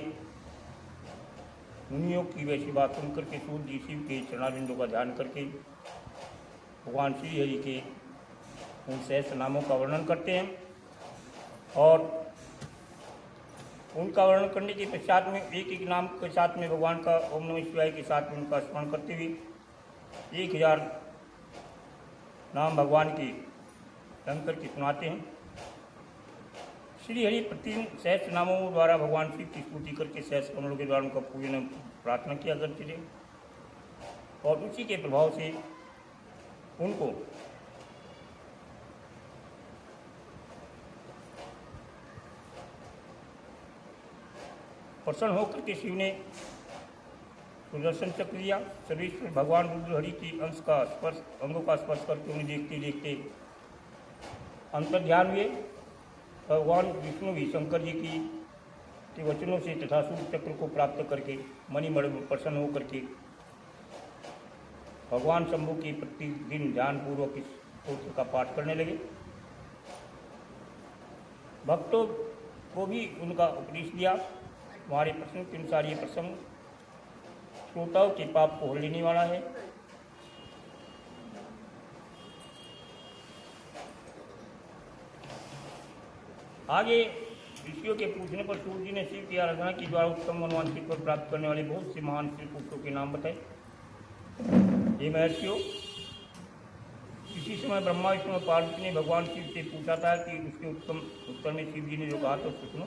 मुनियों की वैसी बात सुनकर के सूर्य जी शिव के चरणारिंदों का ध्यान करके भगवान श्री हरि के उन सहस्त्र नामों का वर्णन करते हैं और उनका वर्णन करने के पश्चात में एक एक नाम के साथ में भगवान का ओम नमः शिवाय के साथ में उनका स्मरण करते हुए 1000 नाम भगवान के शंकर की सुनाते हैं। श्री हरि प्रतिदिन सहस्त्र नामों द्वारा भगवान शिव की स्तुति करके सहस्त्र कमलों के द्वारा उनका पूजन प्रार्थना किया करते थे और उसी के प्रभाव से उनको प्रसन्न होकर के शिव ने सुदर्शन चक्र दिया। सर्वेश्वर भगवान रुद्र हरि की अंगों का स्पर्श करके उन्हें देखते देखते अंतर ध्यान हुए। भगवान विष्णु भी शंकर जी के वचनों से तथा सूर्य चक्र को प्राप्त करके मणिमण में प्रसन्न होकर के भगवान शंभु की प्रतिदिन ध्यानपूर्वक इस स्तोत्र का पाठ करने लगे। भक्तों को भी उनका उपदेश दिया। हमारे प्रश्न के अनुसार ये प्रसंग श्रोताओं के पाप को हर लेने वाला है। आगे ऋषियों के पूछने पर सूर्य जी ने शिव की आराधना की द्वारा उत्तम मनवांछित पर प्राप्त करने वाले बहुत से महान शिव पुरुषों के नाम बताए। ये महर्षियों, इसी समय ब्रह्मा विष्णु और पार्वती ने भगवान शिव से पूछा था कि उसके उत्तर में शिव जी ने जो कहा तो सुनो।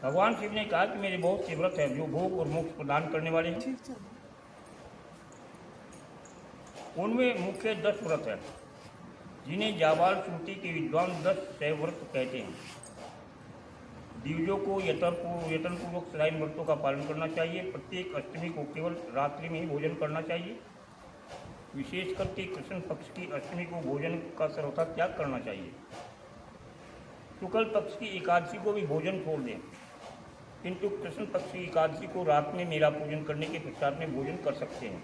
भगवान शिव ने कहा कि मेरे बहुत से व्रत हैं जो भोग और मोक्ष प्रदान करने वाले हैं। उनमें मुख्य 10 व्रत हैं जिन्हें जाबाल श्रुति के विद्वान 10 व्रत कहते हैं। दिवजों को यत्नपूर्वक सदा इन व्रतों का पालन करना चाहिए। प्रत्येक अष्टमी को केवल रात्रि में ही भोजन करना चाहिए। विशेष करके कृष्ण पक्ष की अष्टमी को भोजन का सर्वथा त्याग करना चाहिए। शुक्ल पक्ष की एकादशी को भी भोजन छोड़ दें, किंतु कृष्ण पक्ष की एकादशी को रात में मेरा पूजन करने के पश्चात में भोजन कर सकते हैं।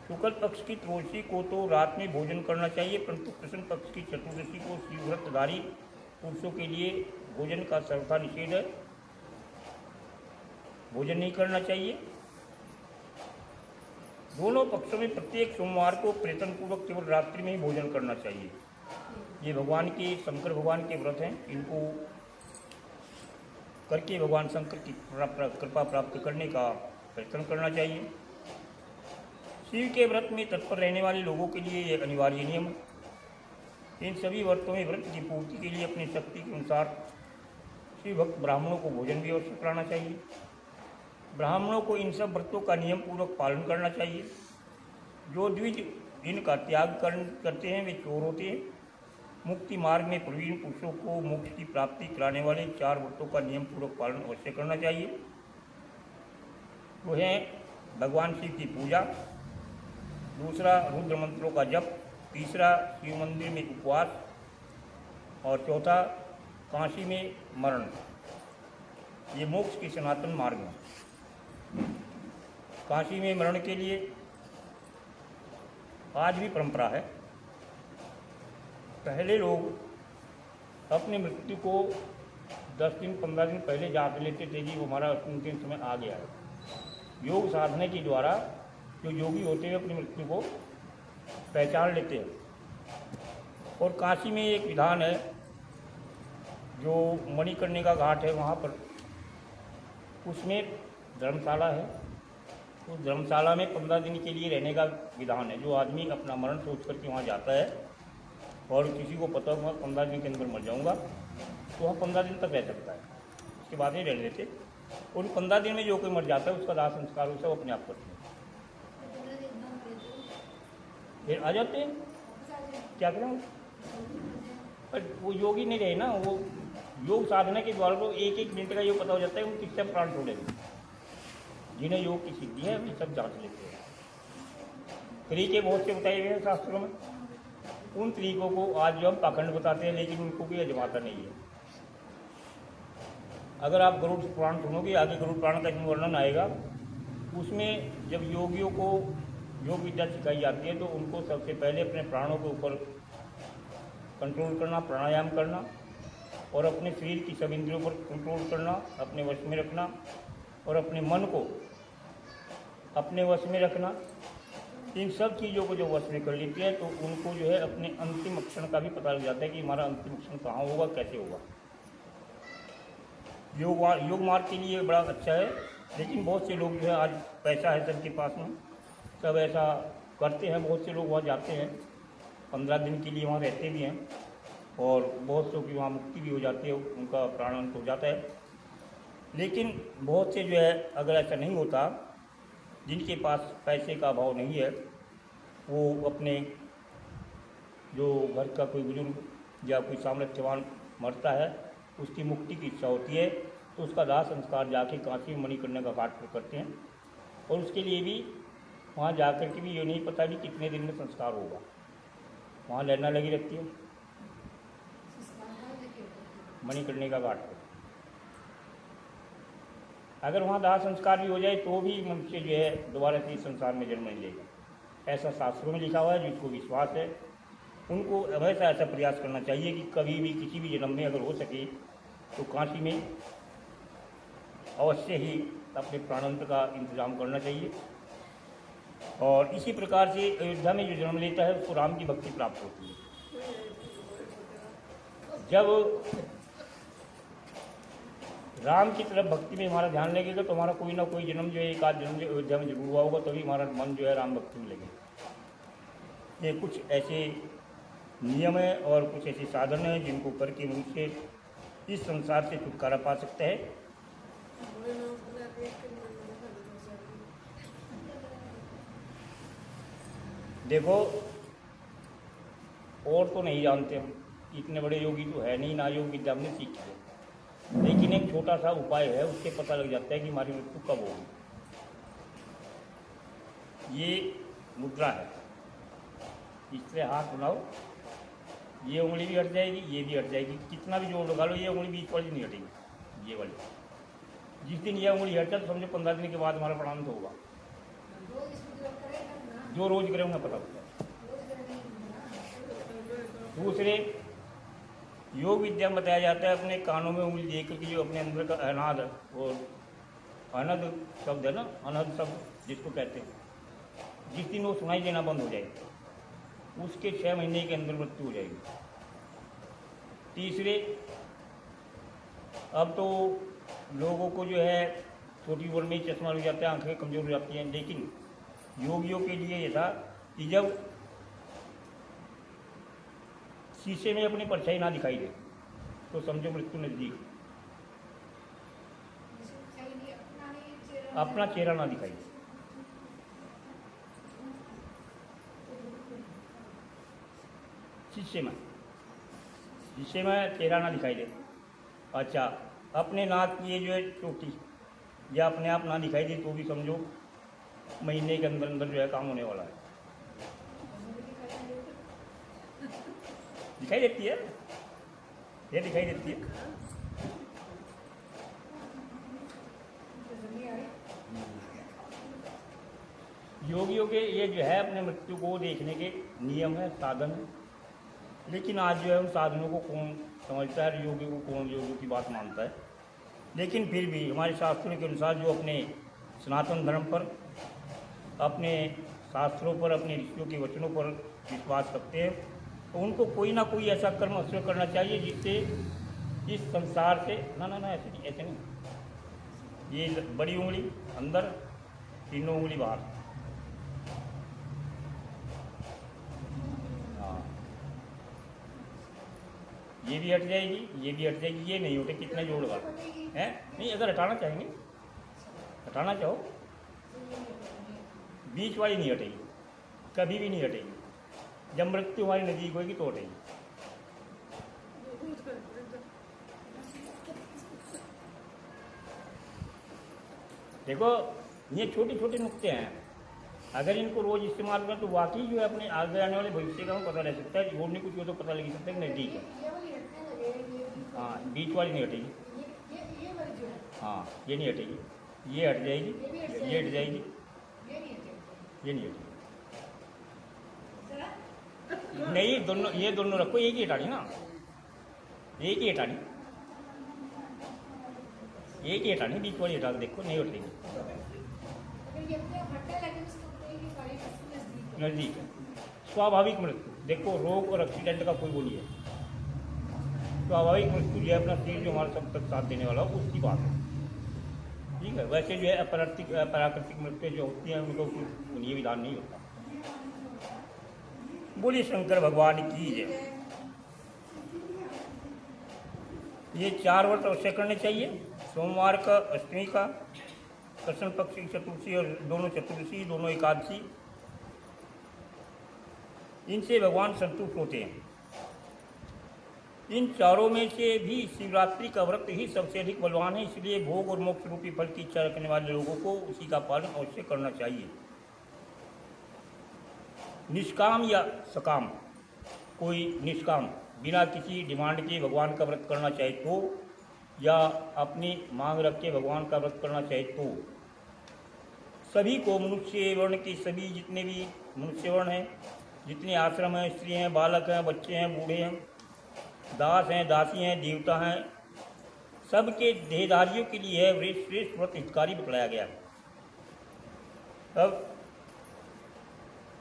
शुक्ल पक्ष की त्रयोदशी को तो रात में भोजन करना चाहिए, परंतु कृष्ण पक्ष की चतुर्दशी को शिवव्रतधारी पुरुषों के लिए भोजन का सर्वथा निषेध है, भोजन नहीं करना चाहिए। दोनों पक्षों में प्रत्येक सोमवार को प्रयत्नपूर्वक केवल रात्रि में ही भोजन करना चाहिए। ये भगवान के शंकर भगवान के व्रत हैं, इनको करके भगवान शंकर की कृपा प्राप्त करने का प्रयत्न करना चाहिए। शिव के व्रत में तत्पर रहने वाले लोगों के लिए यह अनिवार्य नियम है। इन सभी व्रतों में व्रत की पूर्ति के लिए अपनी शक्ति के अनुसार शिव भक्त ब्राह्मणों को भोजन भी अवश्य कराना चाहिए। ब्राह्मणों को इन सब व्रतों का नियम पूर्वक पालन करना चाहिए। जो द्विज इनका त्याग करते हैं वे चोर होते हैं। मुक्ति मार्ग में प्रवीण पुरुषों को मोक्ष की प्राप्ति कराने वाले 4 व्रतों का नियम पूर्वक पालन अवश्य करना चाहिए। वो है भगवान शिव की पूजा, दूसरा रुद्र मंत्रों का जप, तीसरा शिव मंदिर में उपवास और चौथा काशी में मरण। ये मोक्ष के सनातन मार्ग हैं। काशी में मरण के लिए आज भी परंपरा है। पहले लोग अपनी मृत्यु को 10 दिन 15 दिन पहले जांच लेते थे कि वो हमारा अंतिम समय आ गया है। योग साधना के द्वारा जो योगी होते हैं अपनी मृत्यु को पहचान लेते हैं। और काशी में एक विधान है, जो मणिकर्णिका घाट है वहाँ पर, उसमें धर्मशाला है। उस धर्मशाला में 15 दिन के लिए रहने का विधान है। जो आदमी अपना मरण सोच करके वहाँ जाता है और किसी को पता हुआ 15 दिन के अंदर मर जाऊँगा, तो वहाँ 15 दिन तक रह सकता है, उसके बाद ही रह लेते। उन 15 दिन में जो कोई मर जाता है उसका दाह संस्कार वो सब अपने आप करते हैं, फिर आ जाते हैं। क्या करें, पर वो योगी नहीं रहे ना, वो योग साधना के द्वारा तो एक एक मिनट का ये पता हो जाता है वो किस टाइम प्राण छोड़ेंगे। जिन्हें योग की सिद्धि है वे सब जांच लेते हैं। तरीके बहुत से बताए हुए हैं शास्त्रों में। उन तरीकों को आज जो हम पाखंड बताते हैं, लेकिन उनको कोई अजमाता नहीं है। अगर आप गरुड़ पुराण सुनोगे, आगे गरुड़ पुराण का जो वर्णन आएगा, उसमें जब योगियों को योग विद्या सिखाई जाती है तो उनको सबसे पहले अपने प्राणों के ऊपर कंट्रोल करना, प्राणायाम करना, और अपने शरीर की सब इंद्रियों पर कंट्रोल करना, अपने वश में रखना, और अपने मन को अपने वश में रखना। इन सब चीज़ों को जो वश में कर लेते हैं तो उनको जो है अपने अंतिम क्षण का भी पता लग जाता है कि हमारा अंतिम क्षण कहाँ होगा, कैसे होगा। योग मार्ग के लिए बड़ा अच्छा है, लेकिन बहुत से लोग जो है, आज पैसा है सबके पास में, सब ऐसा करते हैं। बहुत से लोग वहाँ जाते हैं, 15 दिन के लिए वहाँ रहते भी हैं, और बहुत से की वहाँ मुक्ति भी हो जाती है, उनका प्राण अंत हो जाता है। लेकिन बहुत से जो है, अगर ऐसा नहीं होता, जिनके पास पैसे का अभाव नहीं है, वो अपने जो घर का कोई बुजुर्ग या कोई सामर्थ्यवान मरता है, उसकी मुक्ति की इच्छा होती है, तो उसका दाह संस्कार जाके काशी मणिकर्णिका घाट पर करते हैं। और उसके लिए भी वहाँ जा कर के भी ये नहीं पता भी कितने दिन में संस्कार होगा, वहाँ लाइना लगी रहती है मणिकर्णिका घाट पर। अगर वहाँ दाह संस्कार भी हो जाए तो भी मनुष्य जो है दोबारा से इस संसार में जन्म नहीं लेगा, ऐसा शास्त्रों में लिखा हुआ है। जिसको विश्वास है उनको हमेशा ऐसा प्रयास करना चाहिए कि कभी भी किसी भी जन्म में अगर हो सके तो काशी में अवश्य ही अपने प्राणांत का इंतजाम करना चाहिए। और इसी प्रकार से अयोध्या में जो जन्म लेता है उसको राम की भक्ति प्राप्त होती है। जब राम की तरफ भक्ति में हमारा ध्यान लगेगा तो हमारा कोई ना कोई जन्म जो है, एक आध जन्म जो अयोध्या में जरूर हुआ होगा, तभी हमारा मन जो है राम भक्ति में लगेगा। ये कुछ ऐसे नियम है और कुछ ऐसे साधन हैं जिनको करके मनुष्य इस संसार से छुटकारा पा सकता है। देखो, और तो नहीं जानते हम, इतने बड़े योगी तो है नहीं, ना योग विद्या हमने सीखी है, लेकिन एक छोटा सा उपाय है, उससे पता लग जाता है कि हमारी मृत्यु कब होगी। ये मुद्रा है, इससे हाथ बनाओ, ये उंगली भी हट जाएगी, ये भी हट जाएगी, कितना भी जोर लगा लो ये उंगली बीच वाली नहीं हटेगी, ये वाली। जिस दिन ये उंगली हट जाए तो समझो 15 दिन के बाद हमारा प्राणांत होगा। जो रोज करेंगे पता होगा। दूसरे योग विद्या में बताया जाता है, अपने कानों में उंगली देकर के जो अपने अंदर का अनाद, और अनद शब्द है ना, अनद शब्द जिसको कहते हैं, जिस दिन वो सुनाई देना बंद हो जाएगा उसके 6 महीने के अंदर मृत्यु हो जाएगी। तीसरे, अब तो लोगों को जो है छोटी उम्र में चश्मा लग जाता है, आंखें कमज़ोर हो जाती हैं, लेकिन योगियों के लिए ये था कि जब शीशे में अपनी परछाई ना दिखाई दे तो समझो मृत्यु नजदीक, अपना चेहरा ना दिखाई दे। शीशे में चेहरा ना दिखाई दे। अच्छा, अपने नाक की ये जो है चोटी या अपने आप ना दिखाई दे तो भी समझो महीने के अंदर अंदर जो है काम होने वाला है। दिखाई देती है, ये दिखाई देती है। योगियों के ये जो है अपने मृत्यु को देखने के नियम है, साधन है, लेकिन आज जो है उन साधनों को कौन समझता है, योगी को कौन योगियों की बात मानता है। लेकिन फिर भी हमारे शास्त्रों के अनुसार जो अपने सनातन धर्म पर, अपने शास्त्रों पर, अपने ऋषियों के वचनों पर विश्वास रखते हैं, तो उनको कोई ना कोई ऐसा कर्म अवश्य करना चाहिए जिससे इस संसार से ना ऐसे नहीं, ऐसे नहीं, ये बड़ी उंगली अंदर, तीनों उंगली बाहर। हाँ, ये भी हट जाएगी, ये भी हट जाएगी, ये नहीं होते, कितना जोड़ लगा है। नहीं, अगर हटाना चाहेंगे, हटाना चाहो, बीच वाली नहीं हटेगी, कभी भी नहीं हटेगी। जब मृत्यु हमारी नज़दीक होगी तो हटेगी। देखो, ये छोटे छोटे नुक्ते हैं, अगर इनको रोज इस्तेमाल करें तो वाकई जो है अपने आगे आने वाले भविष्य का पता लग सकता है। जोड़ने कुछ हो तो पता लग सकता है कि नज़दीक है। हाँ, बीच वाली नहीं हटेगी। हाँ, ये नहीं हटेगी, ये हट जाएगी, ये हट जाएगी, ये नहीं हटेगी। नहीं, दोनों, ये दोनों रखो, एक ही हटानी ना, एक ही हटानी, एक ही हटानी, बीच वाली हटा के देखो, नहीं हटेगी। नजदीक है स्वाभाविक मृत्यु। देखो, रोग और एक्सीडेंट का कोई वो नहीं है। स्वाभाविक मृत्यु जो है अपना शरीर जो हमारे सब तक साथ देने वाला हो उसकी बात है, ठीक है। वैसे जो है प्राकृतिक मृत्यु जो होती है उनको कोई ये विधान नहीं होता। बोलिए शंकर भगवान की जय। ये 4 व्रत अवश्य करने चाहिए। सोमवार का, अष्टमी का, कृष्ण पक्ष की चतुर्थी और दोनों चतुर्दशी, दोनों एकादशी, इनसे भगवान संतुष्ट होते हैं। इन चारों में से भी शिवरात्रि का व्रत ही सबसे अधिक बलवान है, इसलिए भोग और मोक्ष रूपी फल की इच्छा रखने वाले लोगों को उसी का पालन अवश्य करना चाहिए। निष्काम या सकाम, कोई निष्काम बिना किसी डिमांड के भगवान का व्रत करना चाहे तो, या अपनी मांग रख के भगवान का व्रत करना चाहे तो, सभी को मनुष्य वर्ण के सभी जितने भी मनुष्य वर्ण हैं, जितने आश्रम हैं, स्त्री हैं, बालक हैं, बच्चे हैं, बूढ़े हैं, दास हैं, दासी हैं, देवता हैं, सबके देहधारियों के लिए है श्रेष्ठ व्रत हितकारी बतलाया गया है। अब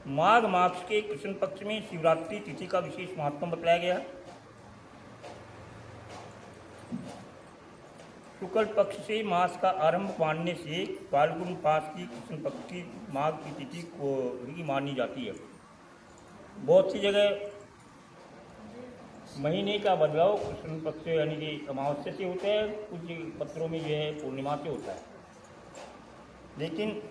माघ मास के कृष्ण पक्ष में शिवरात्रि तिथि का विशेष महत्व बतलाया गया है। शुक्ल पक्ष से मास का आरंभ मानने से फाल्गुन पास की कृष्ण पक्ष की माघ की तिथि को ही मानी जाती है। बहुत सी जगह महीने का बदलाव कृष्ण पक्ष यानी कि अमावस्या से होता है, कुछ पत्रों में जो है पूर्णिमा से होता है, लेकिन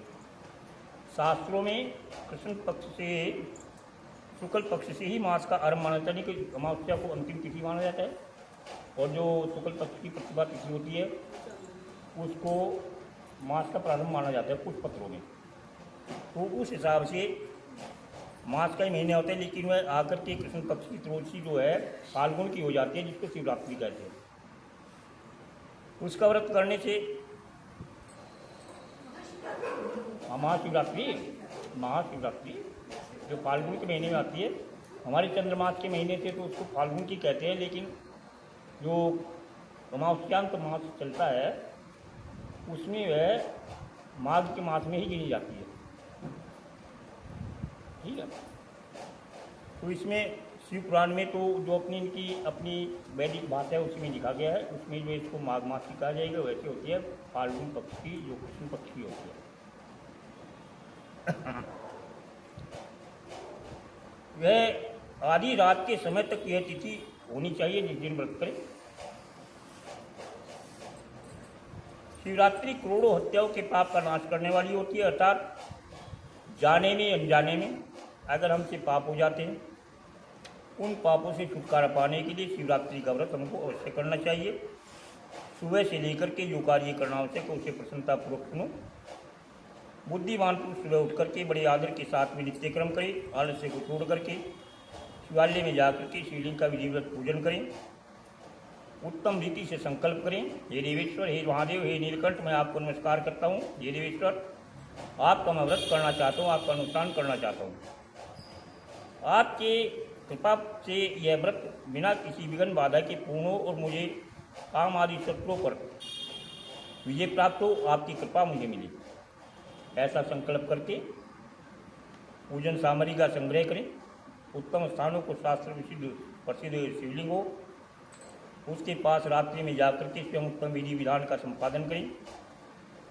शास्त्रों में कृष्ण पक्ष से, शुक्ल पक्ष से ही मास का आरंभ माना जाता है, कि अमावस्या को अंतिम तिथि माना जाता है और जो शुक्ल पक्ष की प्रतिभा तिथि होती है उसको मास का प्रारंभ माना जाता है कुछ पत्रों में। तो उस हिसाब से मास का ही महीने होता है, लेकिन वह आकर के कृष्ण पक्ष की त्रयोदशी जो है फाल्गुन की हो जाती है, जिसको शिवरात्रि कहते हैं। उसका व्रत करने से महाशिवरात्रि जो फाल्गुन के महीने में आती है, हमारे चंद्रमास के महीने से तो उसको फाल्गुन की कहते हैं, लेकिन जो अमावस्यांत मास चलता है उसमें वह माघ के मास में ही गिनी जाती है, ठीक है। तो इसमें शिव पुराण में तो जो अपनी वैदिक भाषा है उसमें लिखा गया है, उसमें जो इसको माघ मास की कहा जाएगा वैसे होती है फाल्गुन पक्ष की, जो कृष्ण पक्ष की होती है। वह आधी रात के समय तक यह तिथि होनी चाहिए जिस दिन व्रत करें। शिवरात्रि करोड़ों हत्याओं के पाप का नाश करने वाली होती है, अर्थात जाने में अनजाने में अगर हमसे पाप हो जाते हैं, उन पापों से छुटकारा पाने के लिए शिवरात्रि का व्रत हमको अवश्य करना चाहिए। सुबह से लेकर के जो कार्य करना आवश्यक है उसे प्रसन्नतापूर्वक सुनो। बुद्धिमान पुरुष सुबह उठ करके बड़े आदर के साथ में नित्य क्रम करें, आलस्य को छोड़ करके शिवालय में जाकर के शिवलिंग का विधिवत पूजन करें, उत्तम रीति से संकल्प करें, हे देवेश्वर, हे महादेव, हे नीलकंठ, मैं आपको नमस्कार करता हूँ। हे देवेश्वर, आपका मैं व्रत करना चाहता हूँ, आपका अनुष्ठान करना चाहता हूँ। आपकी कृपा से यह व्रत बिना किसी विघ्न बाधा के पूर्ण हो और मुझे काम आदि शत्रुओं पर विजय प्राप्त हो, आपकी कृपा मुझे मिले। ऐसा संकल्प करके पूजन सामग्री का संग्रह करें। उत्तम स्थानों को शास्त्र विशिष्ट प्रसिद्ध शिवलिंग हो, उसके पास रात्रि में जाकर के स्वयं उत्तम विधि विधान का संपादन करें।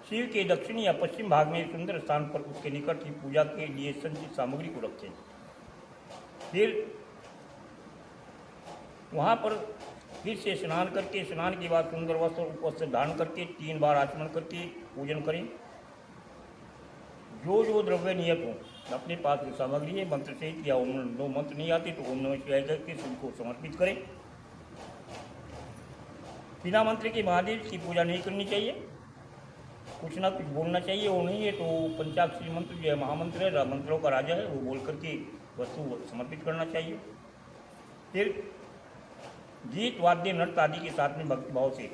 शिव के दक्षिण या पश्चिम भाग में सुंदर स्थान पर उसके निकट ही पूजा के लिए संचित सामग्री को रखें। फिर वहाँ पर फिर से स्नान करके, स्नान के बाद सुंदर वस्त्र उपवस्त्र धारण करके 3 बार आचमन करके पूजन करें। जो जो द्रव्य नियत हो, अपने पास जो सामग्री है मंत्र सहित या ओम दो मंत्र नहीं आते तो ओम नमः शिवाय करके शिव को समर्पित करें। बिना मंत्र के महादेव की पूजा नहीं करनी चाहिए, कुछ ना कुछ बोलना चाहिए। वो नहीं है तो पंचाक्षरी मंत्र जो है महामंत्र है, मंत्रों का राजा है, वो बोल करके वस्तु समर्पित करना चाहिए। फिर गीत वाद्य नृत्य आदि के साथ में भक्ति भाव से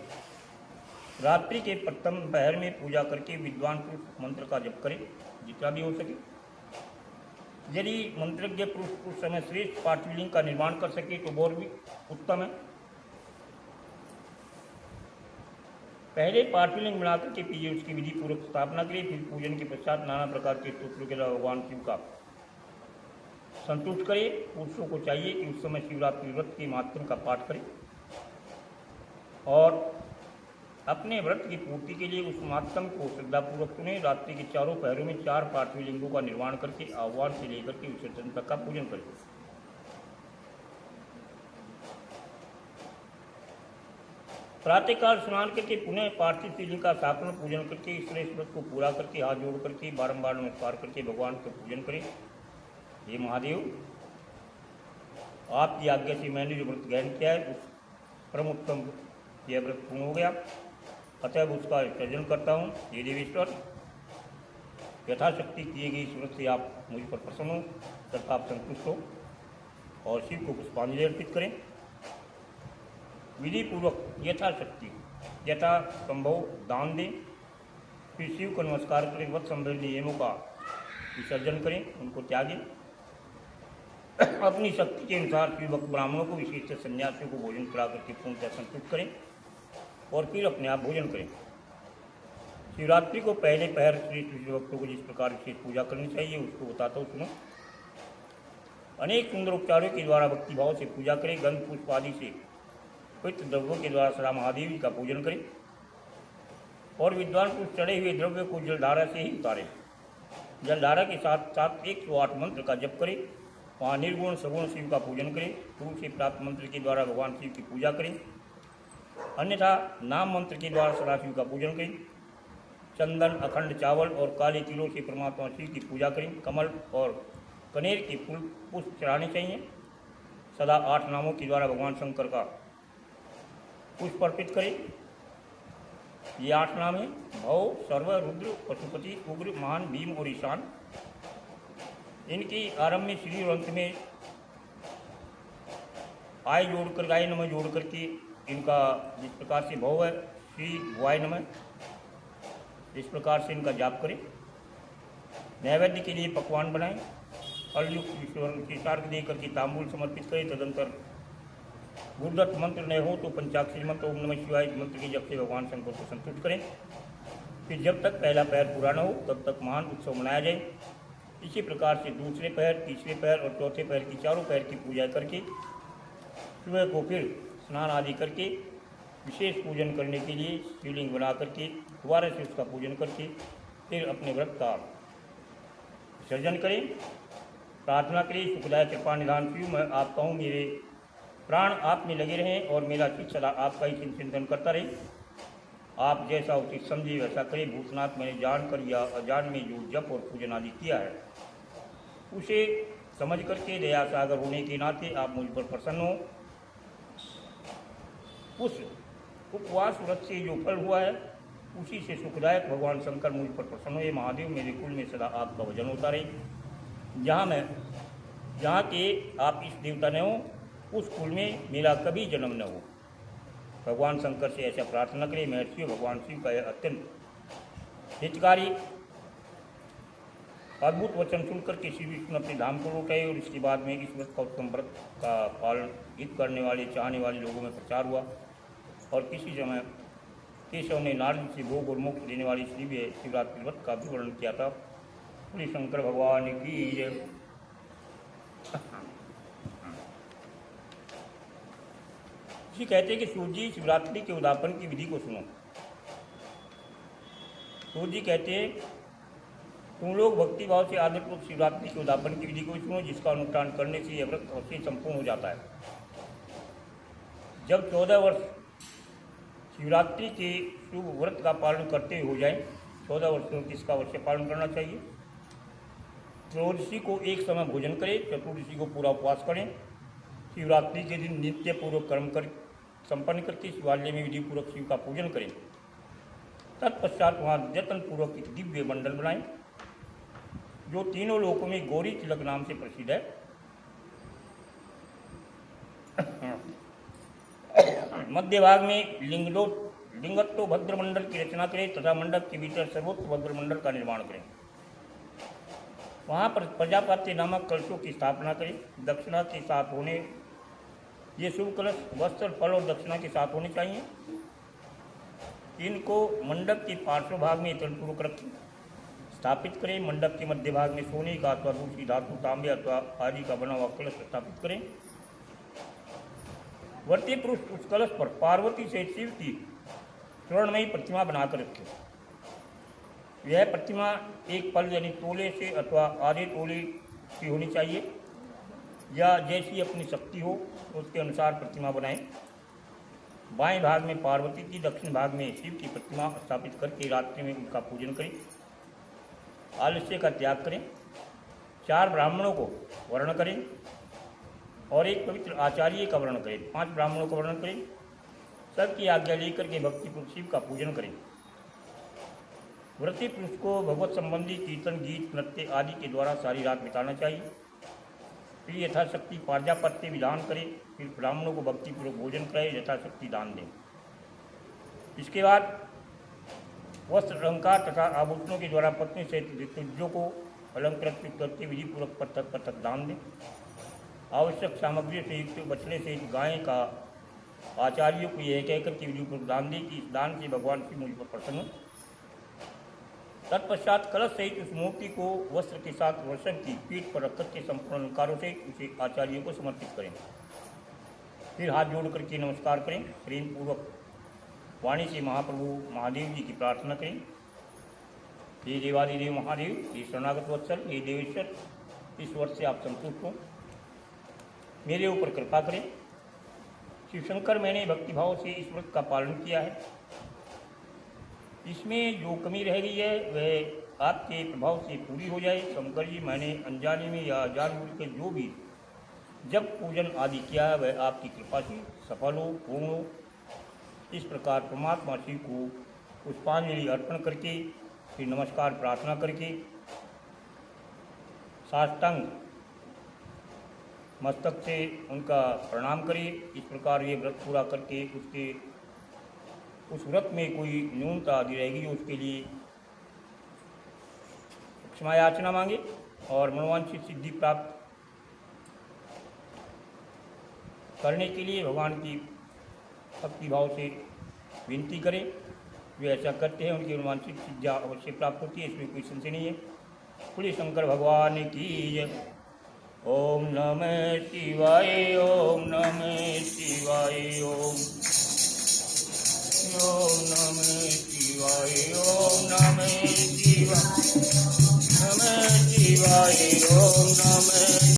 रात्रि के प्रथम पहर में पूजा करके विद्वान पुरुष मंत्र का जप करें जितना भी हो सके। यदि मंत्रज्ञ पुरुष उस समय श्रेष्ठ पाठ्यलिंग का निर्माण कर सके तो बहुत भी उत्तम है। पहले पाठ्यलिंग बनाकर के पीछे उसकी विधि पूर्वक स्थापना करें। फिर पूजन के पश्चात नाना प्रकार के स्तोत्रों के द्वारा भगवान शिव का संतुष्ट करें। पुरुषों को चाहिए कि उस समय शिवरात्रि व्रत के महात्म्य का पाठ करें और अपने व्रत की पूर्ति के लिए उस महात्म्य को श्रद्धापूर्वक सुने। रात्रि के चारों पहरों में 4 पार्थिव लिंगों का निर्माण करके आह्वान से लेकर के विसर्जन तक का पूजन करें। प्रातःकाल स्नान करके पुनः पार्थिव शिवलिंग का स्थापना पूजन करके इस व्रत को पूरा करके हाथ जोड़ करके बारंबार नमस्कार करके भगवान का पूजन करें। हे महादेव, आपकी आज्ञा से मैंने जो व्रत ग्रहण किया है उस परम उत्तम यह व्रत पूर्ण हो गया, अतएव उसका विसर्जन करता हूँ। हे देवेश्वर, यथाशक्ति किए गए इस व्रत से आप मुझ पर प्रसन्न हो तथा आप संतुष्ट हो और शिव को पुष्पांजलि अर्पित करें। विधि पूर्वक यथाशक्ति यथा संभव दान दें। फिर शिव को नमस्कार करें, व्रत संबंधी नियमों का विसर्जन करें, उनको त्यागें। अपनी शक्ति के अनुसार शिव भक्त ब्राह्मणों को विशेषकर सन्यासियों को भोजन करा करके पूर्णतः संतुष्ट करें और फिर अपने आप भोजन करें। शिवरात्रि को पहले पहर श्रेष्ठ शिव भक्तों को जिस प्रकार विशेष पूजा करनी चाहिए उसको बताता हूँ, सुनो। अनेक सुंदर उपचारों के द्वारा भक्ति भाव से पूजा करें। गंध पुष्प आदि से पवित्र द्रव्यों के द्वारा सदा महादेव जी का पूजन करें और विद्वान पुरुष चढ़े हुए द्रव्य को जलधारा से ही उतारें। जलधारा के साथ साथ 108 मंत्र का जप करें। वहाँ निर्गुण सगुण शिव का पूजन करें। पूर्व से प्राप्त मंत्र के द्वारा भगवान शिव की पूजा करें, अन्यथा नाम मंत्र के द्वारा सदा शिव का पूजन करें। चंदन, अखंड चावल और काले तिलों से परमात्मा शिव की पूजा करें। कमल और कनेर के फूल पुष्प चढ़ाने चाहिए। सदा 8 नामों के द्वारा भगवान शंकर का पुष्प अर्पित करें। ये 8 नाम हैं: भव, सर्व, रुद्र, पशुपति, उग्र, महान, भीम और ईशान। इनकी आरंभ में श्री और अंत में आय जोड़कर गाय नमः जोड़ करके इनका जिस प्रकार से भव है श्री भुवाय नमः, इस प्रकार से इनका जाप करें। नैवेद्य के लिए पकवान बनाएं। फलयुक्त ईश्वर के सार्थ दे करके तांबूल समर्पित करें। तदंतर गुरुदत्त मंत्र न हो तो पंचाक्षरी मंत्र ओम नमः शिवाय मंत्र के जप से भगवान शंकर को संतुष्ट करें। फिर जब तक पहला पैर पूरा न हो तब तक महान उत्सव मनाया जाए। इसी प्रकार से दूसरे पैर, तीसरे पैर और चौथे पैर की चारों पैर की पूजा करके सुबह को फिर स्नान आदि करके विशेष पूजन करने के लिए शिवलिंग बना करके दोबारा से उसका पूजन करके फिर अपने व्रत का विसर्जन करें। प्रार्थना करें, सुखदायक कृपा निधान शिव, मैं आपका हूँ, मेरे प्राण आप में लगे रहें और मेरा चित्त सदा आपका ही चिंतन करता रहे। आप जैसा उचित समझे वैसा करें। भूतनाथ, मैंने जानकर या अजान में जो जप और पूजन आदि किया है उसे समझ करके दया सागर होने के नाते आप मुझ पर प्रसन्न हो। उस उपवास व्रत से जो फल हुआ है उसी से सुखदायक भगवान शंकर मुझ पर प्रसन्न हुए। महादेव, मेरे कुल में सदा आपका भजन होता रहे। जहाँ के आप इस देवता ने हो उस कुल में मेरा कभी जन्म न हो। भगवान शंकर से ऐसा प्रार्थना करें। महर्षि भगवान शिव का यह अत्यंत हितकारी अद्भुत वचन सुनकर के श्री विष्णु अपने धाम को लौट आए और इसके बाद में इस व्रत का उत्तम व्रत का पालन हित करने वाले चाहने वाले लोगों में प्रचार हुआ और किसी समय केशव ने नारद से भोग और मोक्ष देने वाली श्री शिवरात्रि व्रत का भी वर्णन किया था। श्री शंकर भगवान की जय। जी कहते हैं कि सूर्य जी शिवरात्रि के उद्यापन की विधि को सुनो। सूर्य जी कहते हैं तुम लोग भक्ति भाव से आदरपूर्वक शिवरात्रि के उद्यापन की विधि को सुनो, जिसका अनुष्ठान करने से यह व्रत अवश्य संपूर्ण हो जाता है। जब 14 वर्ष शिवरात्रि के शुभ व्रत का पालन करते हो जाए, 14 वर्षों तक इसका अवश्य पालन करना चाहिए। त्रयोदशी को एक समय भोजन करें, चतुर्दशी को पूरा उपवास करें। शिवरात्रि के दिन नित्य पूर्वक कर्म कर संपन्न करके शिवालय में विधि पूर्वक शिव का पूजन करें। तत्पश्चात वहाँ जतन पूर्वक एक दिव्य मंडल बनाएं, जो तीनों लोकों में गौरी तिलक नाम से प्रसिद्ध है। मध्य भाग में लिंगत्व भद्र मंडल की रचना करें तथा मंडप के भीतर सर्वोत्त भद्र मंडल का निर्माण करें। वहाँ पर प्रजापति नामक कलशों की स्थापना करें। दक्षिणा के साथ होने ये शुभ कलश वस्त्र, फल और दक्षिणा के साथ होने चाहिए। इनको मंडप के पार्श्व भाग में तलपूर्वक रखें, स्थापित करें। मंडप के मध्य भाग में सोने का अथवा दूसरी धातु, तांबे अथवा आदि का बना हुआ कलश स्थापित करें। वर्ती पुरुष उस कलश पर पार्वती से शिव की स्वर्णमयी प्रतिमा बनाकर रखें। यह प्रतिमा एक पल यानी तोले से अथवा आधे तोले की होनी चाहिए, या जैसी अपनी शक्ति हो उसके अनुसार प्रतिमा बनाएं। बाएं भाग में पार्वती की, दक्षिण भाग में शिव की प्रतिमा स्थापित करके रात्रि में उनका पूजन करें। आलस्य का त्याग करें। 4 ब्राह्मणों को वर्ण करें और एक पवित्र आचार्य का वर्ण करें। 5 ब्राह्मणों का वर्ण करें। सबकी आज्ञा लेकर के भक्तिपूर्वक शिव का पूजन करें। व्रती पुरुष को भगवत संबंधी कीर्तन, गीत, नृत्य आदि के द्वारा सारी रात बिताना चाहिए। फिर यथाशक्ति पार्जापत्य विधान करें। फिर ब्राह्मणों को भक्तिपूर्वक भोजन कराए, यथाशक्ति दान दें। इसके बाद वस्त्र, अलंकार तथा आभूषणों के द्वारा पत्नी सहित ऋतुजों को अलंकृत करके विधिपूर्वक पृथक पृथक दान दें। आवश्यक सामग्री से युक्त बछड़े से गाय का आचार्यों को यह कहकर के विधिपूर्वक दान दें कि इस दान से भगवान की मुझ पर प्रसन्न हो। तत्पश्चात कलश सहित उस मूर्ति को वस्त्र के साथ वृषभ की पीठ पर रखकर के संपूर्ण अलंकारों से उसे आचार्यों को समर्पित करें। फिर हाथ जोड़ करके नमस्कार करें। प्रेम पूर्वक वाणी से महाप्रभु महादेव जी की प्रार्थना करें। हे देवादिदेव महादेव, हे शरणागत वत्सल, हे देवेश्वर, इस वर्ष से आप संतुष्ट हों, मेरे ऊपर कृपा करें। शिवशंकर, मैंने भक्तिभाव से इस व्रत का पालन किया है। इसमें जो कमी रह गई है वह आपके प्रभाव से पूरी हो जाए। शंकर जी, मैंने अनजाने में या जानबूझकर जो भी जब पूजन आदि किया है वह आपकी कृपा से सफल हो, पूर्ण हो। इस प्रकार परमात्मा शिव को पुष्पांजलि अर्पण करके फिर नमस्कार प्रार्थना करके साष्टांग मस्तक से उनका प्रणाम करें। इस प्रकार ये व्रत पूरा करके उस व्रत में कोई न्यूनता आदि रहेगी उसके लिए क्षमा याचना मांगे और मनोवांछित सिद्धि प्राप्त करने के लिए भगवान की भक्ति भाव से विनती करें। वे ऐसा करते हैं, उनकी मनोवांछित सिद्धि अवश्य प्राप्त होती है, इसमें कोई संशय नहीं है। बोलिए शंकर भगवान की जय। ओम नमः शिवाय, ओम नमः शिवाय, ओम नमः शिवाय, ओम नमः शिवाय, नमः शिवाय, ओम नमः